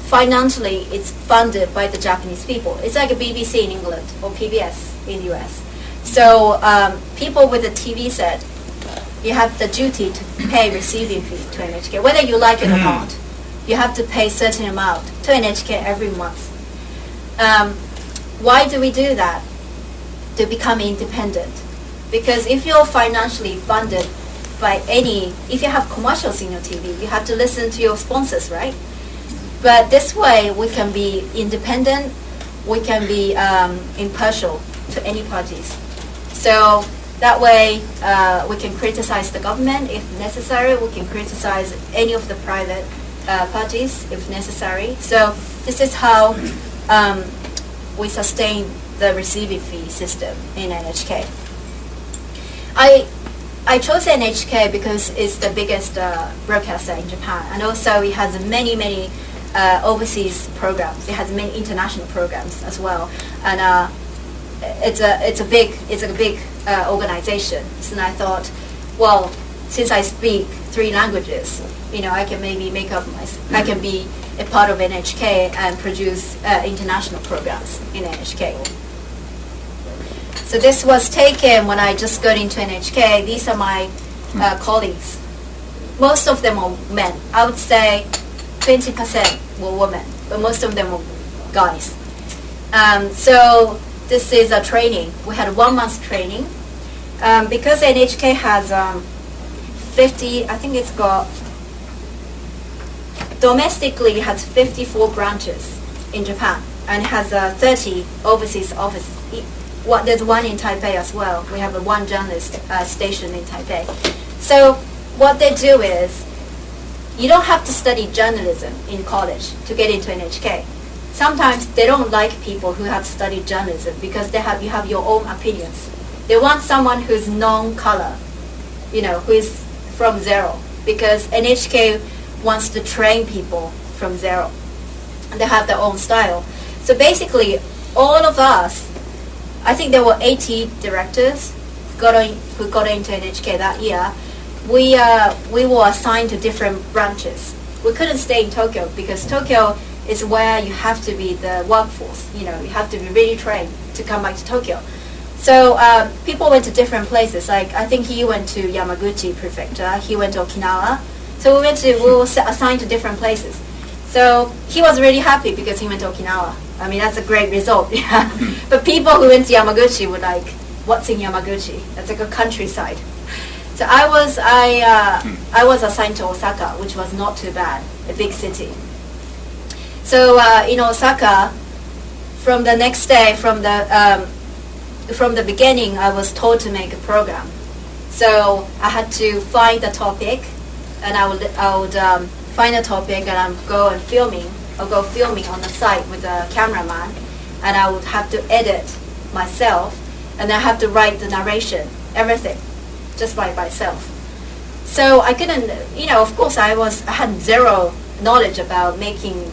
financially it's funded by the Japanese people. It's like a BBC in England or PBS in the US. So people with a TV set, you have the duty to pay receiving fee to NHK, whether you like it or not. You have to pay a certain amount to NHK every month. Why do we do that? To become independent. Because if you're financially funded by if you have commercials in your TV, you have to listen to your sponsors, right? But this way, we can be independent, we can be impartial to any parties. So that way, we can criticize the government if necessary, we can criticize any of the private parties if necessary. So this is how we sustain the receiving fee system in NHK. I chose NHK because it's the biggest broadcaster in Japan, and also it has many overseas programs. It has many international programs as well, and it's a big organization. So I thought, well, since I speak 3 languages, I can maybe I can be a part of NHK and produce international programs in NHK. So this was taken when I just got into NHK. These are my colleagues. Most of them are men. I would say 20% were women, but most of them were guys. So this is a training. We had 1 month training. Because NHK has 50, I think it's got, domestically it has 54 branches in Japan and has 30 overseas offices. There's 1 in Taipei as well. We have 1 journalist station in Taipei. So what they do is, you don't have to study journalism in college to get into NHK. Sometimes they don't like people who have studied journalism because you have your own opinions. They want someone who's non-color, who is from zero, because NHK wants to train people from zero. They have their own style. So basically, all of us, I think there were 80 directors who got into NHK that year. We were assigned to different branches. We couldn't stay in Tokyo because Tokyo is where you have to be the workforce. You have to be really trained to come back to Tokyo. So people went to different places. Like I think he went to Yamaguchi Prefecture. He went to Okinawa. So we were assigned to different places. So he was really happy because he went to Okinawa. I mean, that's a great result. Yeah. But people who went to Yamaguchi were like, "What's in Yamaguchi? That's like a countryside." So I was assigned to Osaka, which was not too bad, a big city. So in Osaka, from the next day, from the beginning, I was told to make a program. So I had to find the topic, and I would find a topic, and I'll go filming on the site with a cameraman, and I would have to edit myself, and I have to write the narration, everything, just by myself. So I couldn't, of course I had zero knowledge about making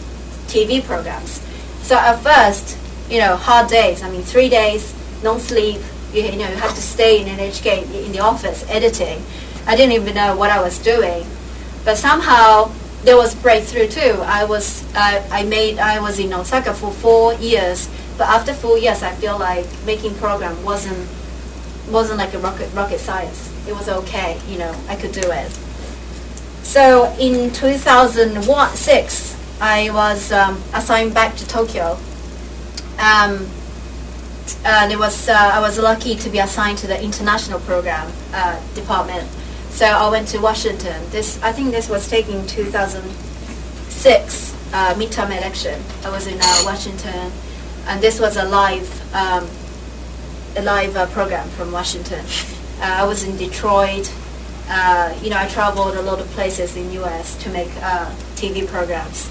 TV programs. So at first, hard days. I mean, 3 days, no sleep. You had to stay in NHK in the office editing. I didn't even know what I was doing, but somehow there was breakthrough too. I was in Osaka for 4 years, but after 4 years, I feel like making program wasn't like a rocket science. It was okay, I could do it. So in 2006, I was assigned back to Tokyo, and I was lucky to be assigned to the international program department. So I went to Washington. I think this was taking 2006 midterm election. I was in Washington, and this was a live program from Washington. I was in Detroit. I traveled a lot of places in U.S. to make TV programs.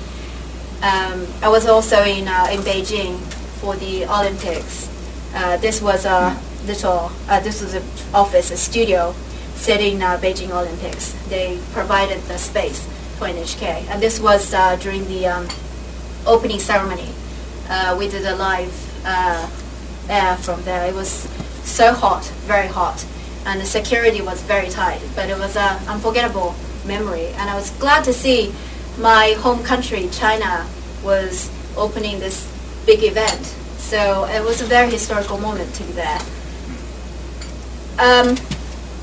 I was also in Beijing for the Olympics. This was an office, a studio, set in Beijing Olympics. They provided the space for NHK, and this was during the opening ceremony. We did a live air from there. It was so hot, very hot, and the security was very tight, but it was an unforgettable memory, and I was glad to see my home country, China, was opening this big event. So it was a very historical moment to be there.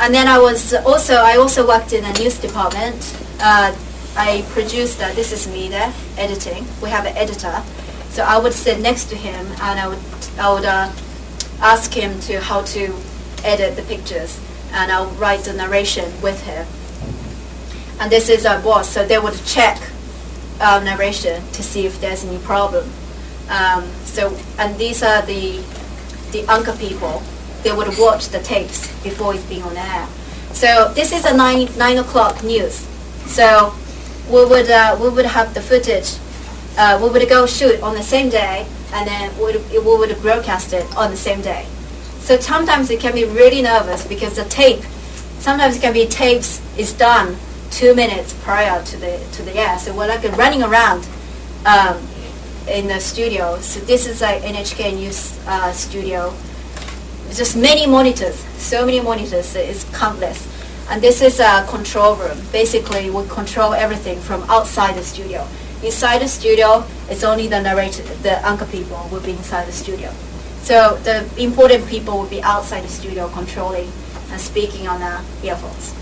And then I also worked in a news department. I produced, this is me there, editing. We have an editor. So I would sit next to him, and I would ask him how to edit the pictures, and I would write the narration with him. And this is our boss, so they would check our narration to see if there's any problem. And these are the anchor people. They would watch the tapes before it's being on air. So this is a 9 o'clock news. So we would have the footage. We would go shoot on the same day, and then we would broadcast it on the same day. So sometimes it can be really nervous because sometimes it can be tapes is done 2 minutes prior to the air. So we're like running around in the studio. So this is like NHK News studio. Just many monitors, so many monitors, it's countless. And this is a control room. Basically, we control everything from outside the studio. Inside the studio, it's only the narrator, the anchor people will be inside the studio. So the important people will be outside the studio controlling and speaking on the earphones.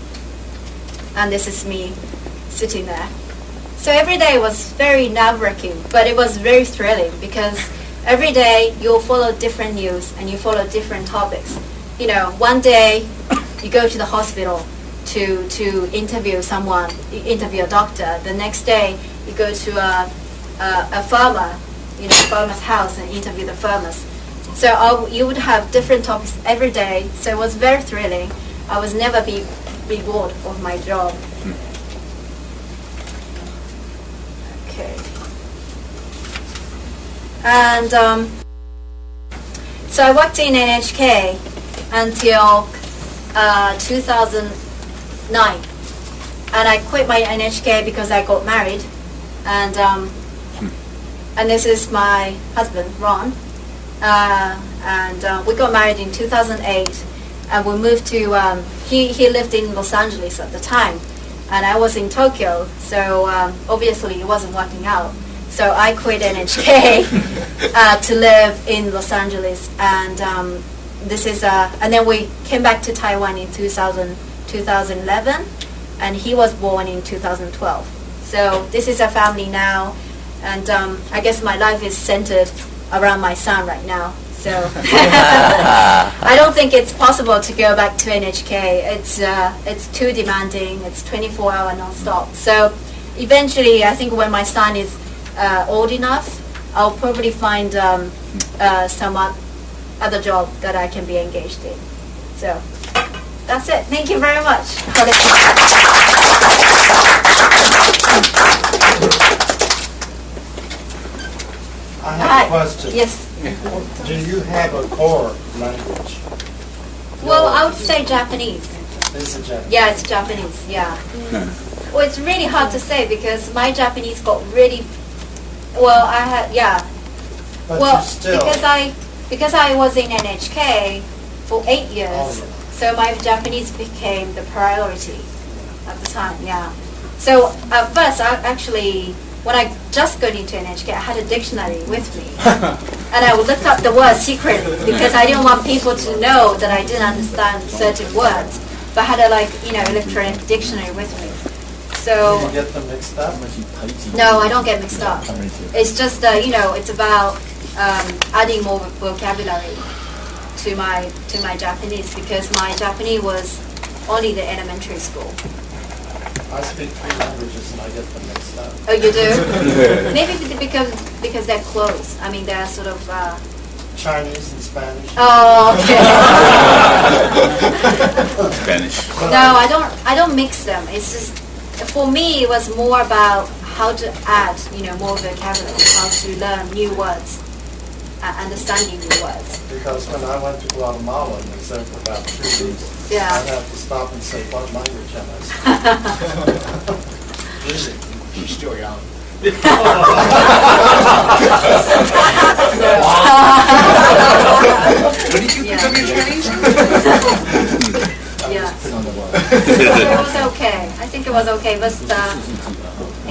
And this is me sitting there. So every day was very nerve-wracking, but it was very thrilling because every day you'll follow different news and you follow different topics. One day you go to the hospital to interview someone, you interview a doctor. The next day you go to a farmer, farmer's house and interview the farmers. So you would have different topics every day. So it was very thrilling. I was never be bored of my job. Okay. And so I worked in NHK until 2009, and I quit my NHK because I got married, and and this is my husband, Ron. And we got married in 2008, and we moved to, he lived in Los Angeles at the time, and I was in Tokyo, so obviously it wasn't working out. So I quit NHK to live in Los Angeles, and this is, and then we came back to Taiwan in 2011, and he was born in 2012. So this is a family now, and I guess my life is centered around my son right now. So I don't think it's possible to go back to NHK. It's too demanding. It's 24-hour non-stop. So eventually, I think when my son is old enough, I'll probably find some other job that I can be engaged in. So that's it. Thank you very much. I have a question. Yes. Do you have a core language? Well, I would say Japanese. Is it Japanese? Yeah, it's Japanese. Yeah. Well, it's really hard to say because my Japanese got really. Well, I had But well, you still, because I was in NHK for 8 years, Oh, yeah. so my Japanese became the priority at the time. Yeah. So at first, when I just got into NHK, I had a dictionary with me, and I would look up the words secretly because I didn't want people to know that I didn't understand certain words. But I had a electronic dictionary with me. So do you get them mixed up? no, I don't get mixed up. It's just it's about adding more vocabulary to my Japanese because my Japanese was only the elementary school. I speak 3 languages and I get them mixed up. Oh, you do? Maybe because they're close. I mean, they're sort of. Chinese and Spanish. Oh, okay. Spanish. No, I don't mix them. It's just for me, it was more about how to add, more vocabulary, how to learn new words, understanding new words. Because when I went to Guatemala and was there for about 3 weeks, Yeah. I'd have to stop and say, what language am I speaking? She's still young. What did you pick up your Chinese? Yeah. It was okay. I think it was okay, but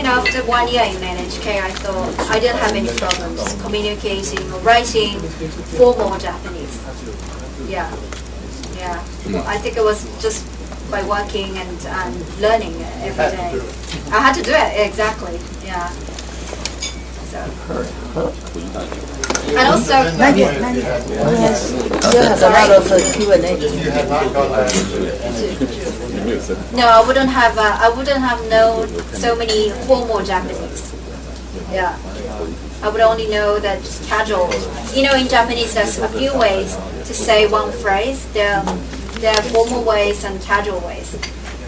after 1 year in NHK, I thought I didn't have any problems communicating or writing formal Japanese. Yeah. Yeah. I think it was just by working and learning every day. I had to do it, exactly. Yeah. So. And also, You have a lot of Q&A. If you had not gone back to NHK. no, I wouldn't have known so many formal Japanese. Yeah. I would only know that casual. In Japanese, there's a few ways to say one phrase. There are formal ways and casual ways.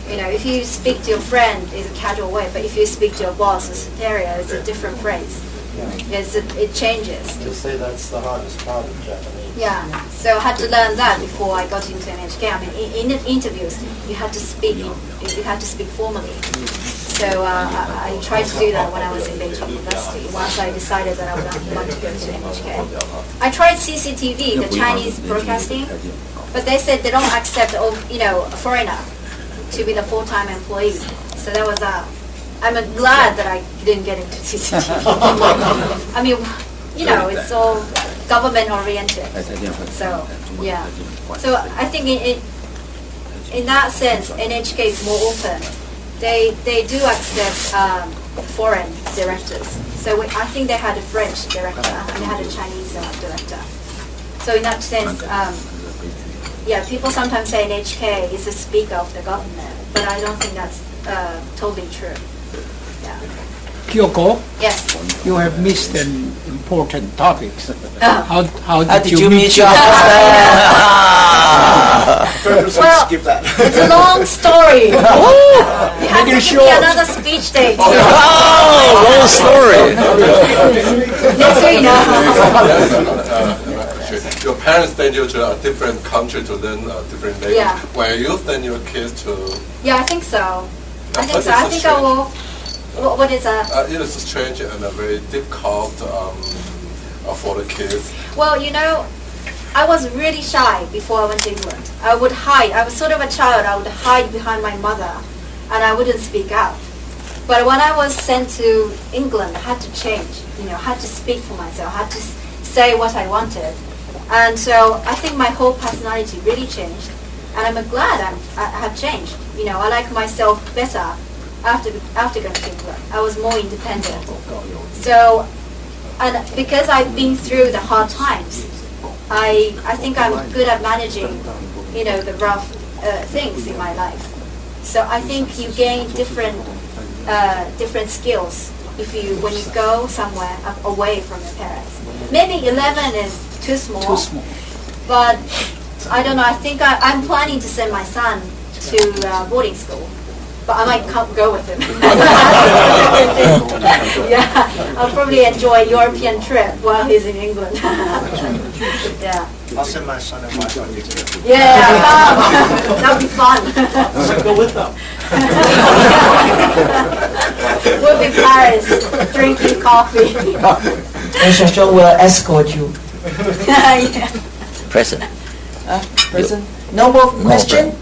If you speak to your friend, it's a casual way, but if you speak to your boss or superior, it's a different phrase. Yes, it changes. They say that's the hardest part of Japanese. Yeah, so I had to learn that before I got into NHK. I mean, in interviews, you had to speak formally. So I tried to do that when I was in Beijing University. Once I decided that I would want to go to NHK, I tried CCTV, the Chinese broadcasting, but they said they don't accept a foreigner to be the full-time employee. So that was I'm glad that I didn't get into CCTV. I mean, it's all government-oriented. So, yeah. So I think in that sense, NHK is more open. They do accept foreign directors. So I think they had a French director and they had a Chinese director. So in that sense, people sometimes say NHK is the speaker of the government, but I don't think that's totally true. Kyoko, Yes. you have missed an important topic. Oh. How did you meet your Well, it's a long story. You have to give me another speech date. Long story. Next week, Your parents send you to a different country to learn a different language. Yeah. Will you send your kids to? Yeah, I think so. I think What so. is I the think I will. What is that? It is strange and very difficult for the kids. Well, you know, I was really shy before I went to England. I would hide. I was sort of a child. I would hide behind my mother, and I wouldn't speak out. But when I was sent to England, I had to change. You know, I had to speak for myself. I had to say what I wanted. And so I think my whole personality really changed. And I'm glad I have changed. You know, I like myself better after going to England. I was more independent. So, and because I've been through the hard times, I think I'm good at managing, you know, the rough things in my life. So I think you gain different skills when you go somewhere away from your parents. Maybe 11 is too small. But I don't know. I think I'm planning to send my son to boarding school, but I might go with him. Yeah, I'll probably enjoy a European trip while he's in England. Yeah. I'll send my son and wife on you too. Yeah, that'll be fun. I'll go with them. We'll be in Paris, drinking coffee. And Shasho will escort you. Yeah. President. President? No more question?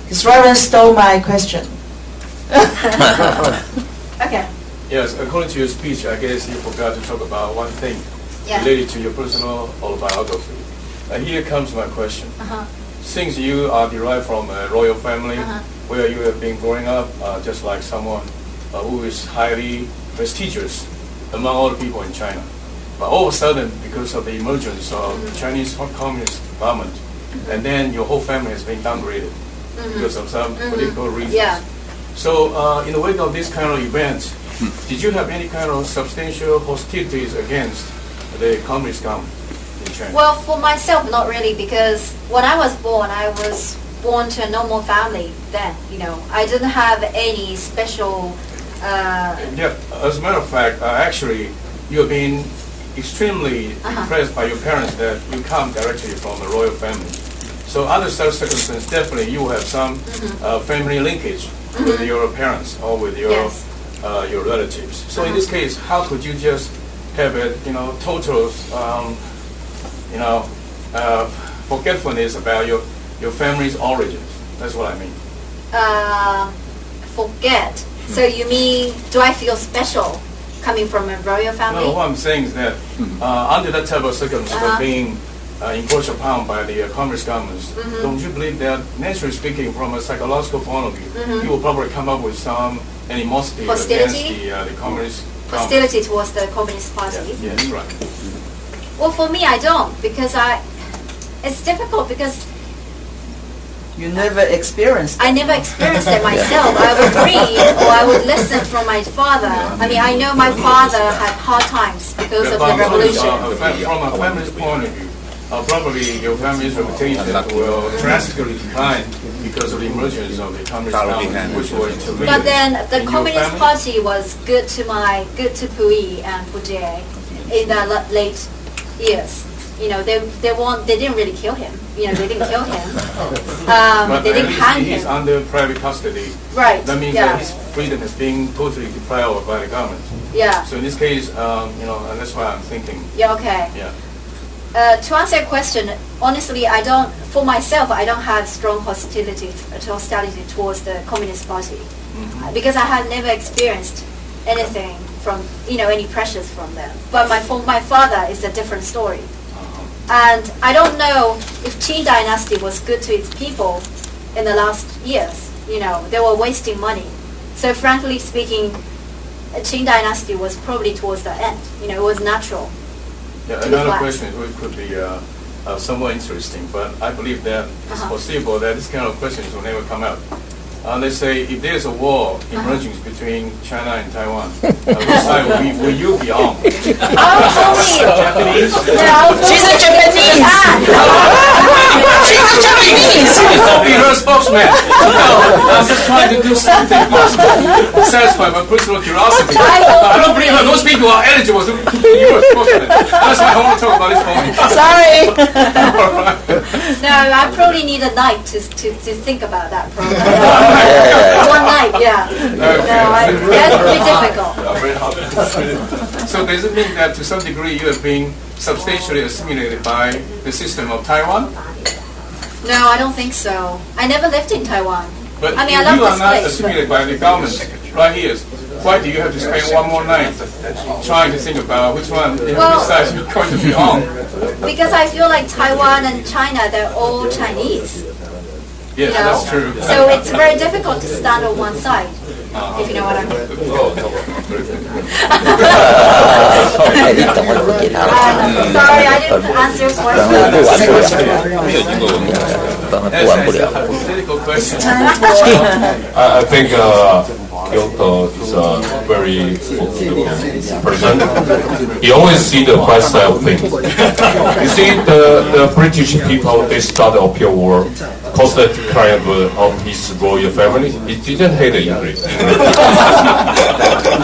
Because Reverend stole my question. Okay. Yes, according to your speech, I guess you forgot to talk about one thing related to your personal autobiography. Here comes my question. Since you are derived from a royal family, where you have been growing up just like someone who is highly prestigious among all the people in China, but all of a sudden, because of the emergence of the Chinese Communist government, and then your whole family has been downgraded because of some political reasons. Yeah. So in the wake of this kind of event, did you have any kind of substantial hostilities against the communist government in China? Well, for myself, not really, because when I was born to a normal family then, you know. I didn't have any special... Yeah, as a matter of fact, actually, you have been extremely impressed by your parents that you come directly from a royal family. So under such circumstances, definitely you will have some family linkage with your parents or with your relatives. So in this case, how could you just have a total forgetfulness about your family's origins? That's what I mean. Forget. So you mean, do I feel special coming from a royal family? No, what I'm saying is that under that type of circumstance of being imposed upon by the communist governments, don't you believe that, naturally speaking, from a psychological point of view, you will probably come up with some animosity against the communist hostility towards the Communist Party? Yes, right. Well, for me, I don't, because it's difficult because You never experienced I never experienced it myself. I would read or I would listen from my father. I mean, I know my father had hard times because of the revolution. From a family's point of view, probably your family's reputation will drastically decline because of the emergence of the communist government, which will intervene. But then the Communist Party was good to Puyi and Fujie in the late years. You know, they didn't really kill him. You know, they didn't kill him. They didn't hang him. He's under private custody. Right. That means that his freedom is being totally deprived by the government. Yeah. So in this case, and that's why I'm thinking. Yeah. Okay. Yeah. To answer your question, honestly, for myself, I don't have strong hostility towards the Communist Party because I have never experienced anything from, any pressures from them. But for my father, it's a different story. And I don't know if Qing Dynasty was good to its people in the last years. They were wasting money. So frankly speaking, Qing Dynasty was probably towards the end. It was natural. Yeah, another question could be somewhat interesting, but I believe that it's foreseeable that this kind of questions will never come out. Let's say if there's a war emerging between China and Taiwan, which side will you be on? Japanese? She's a Japanese! Be her spokesman. I'm just trying to do something possible to satisfy my personal curiosity. I don't believe those people are eligible to be your spokesman. That's why I want to talk about this point. Sorry. No, I probably need a night to think about that program. One night, yeah. No, that would be difficult. So does it mean that to some degree you have been substantially assimilated by the system of Taiwan? No, I don't think so. I never lived in Taiwan. But I mean, if I love you are this not place. assimilated by the government right here, why do you have to spend one more night trying to think about which one side you're going to be on? Because I feel like Taiwan and China, they're all Chinese. Yes, that's true. So it's very difficult to stand on one side, if you know what I mean. Sorry, I didn't answer your question. I think Kyoto is a very fulfilled person. He always see the bright side of things. You see, the British people, they started Opium War, caused the decline of his royal family. He didn't hate the English.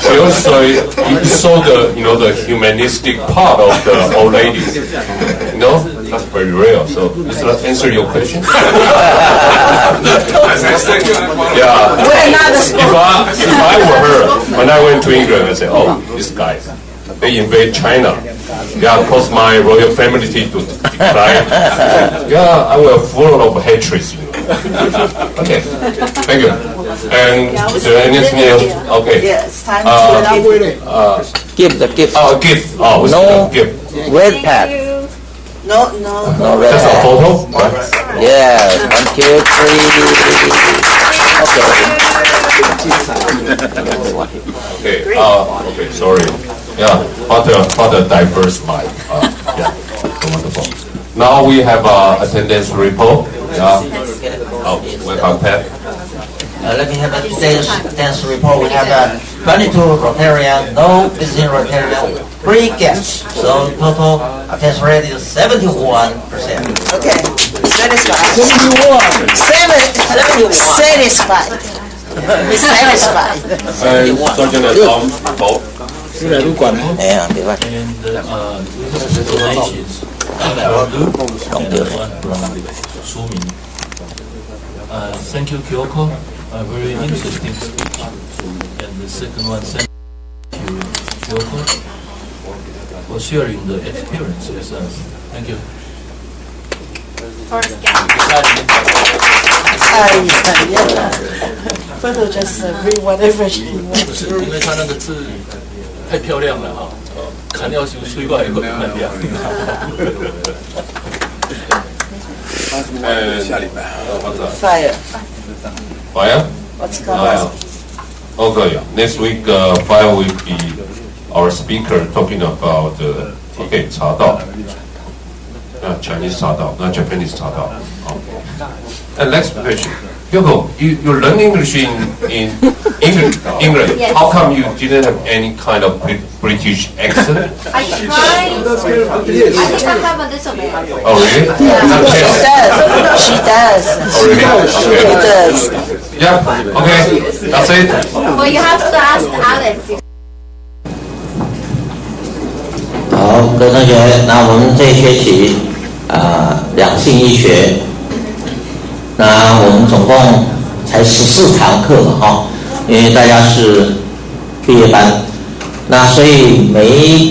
He also he saw the the humanistic part of the old ladies. That's very rare. So does that answer your question? Yeah. If I were her, when I went to England, I said, "Oh, these guys, they invade China. Yeah, cause my royal family to decline. Yeah, I will full of hatred. Okay, thank you. And is there anything else? Okay. Yes, time to Give the gift. Oh, gift. Oh, No gift. red pad. No red Just a pad. photo? Right? Yes, 1, 2, 3. Okay. Okay. Sorry. Yeah. What a diverse mind. Yeah. Wonderful. Now we have attendance report. Yeah. Welcome, Pat. Let me have a attendance report. We have 22 Rotarian, no visiting Rotarian, 3 guests. So total attendance rate is 71%. Okay, satisfied. 71. Satisfied. Be satisfied. Sergeant Tom Bo. Yeah, be right. Thank you, Kyoko. A very interesting speech. And the second one, thank you, Kyoko, for sharing the experience with us. Thank you. Photo just read whatever she 不是，因为他那个字太漂亮了哈，看要求水外会很亮。下礼拜。Fire. Fire? What's coming? Okay. Next week, Fire will be our speaker talking about okay, 茶道. Chinese 茶道, not Japanese 茶道. And next question. Yoko, you learn English in England. Yes. How come you didn't have any kind of British accent? I tried. I think I have a little bit. Oh, really? Yeah. She does. Oh, really? She Okay. does. Yeah, okay, that's it. Well, you have to ask Alex. 好，各位同学，那我们这一学期两性医学，那我们总共才14堂课哈，因为大家是毕业班，那所以每一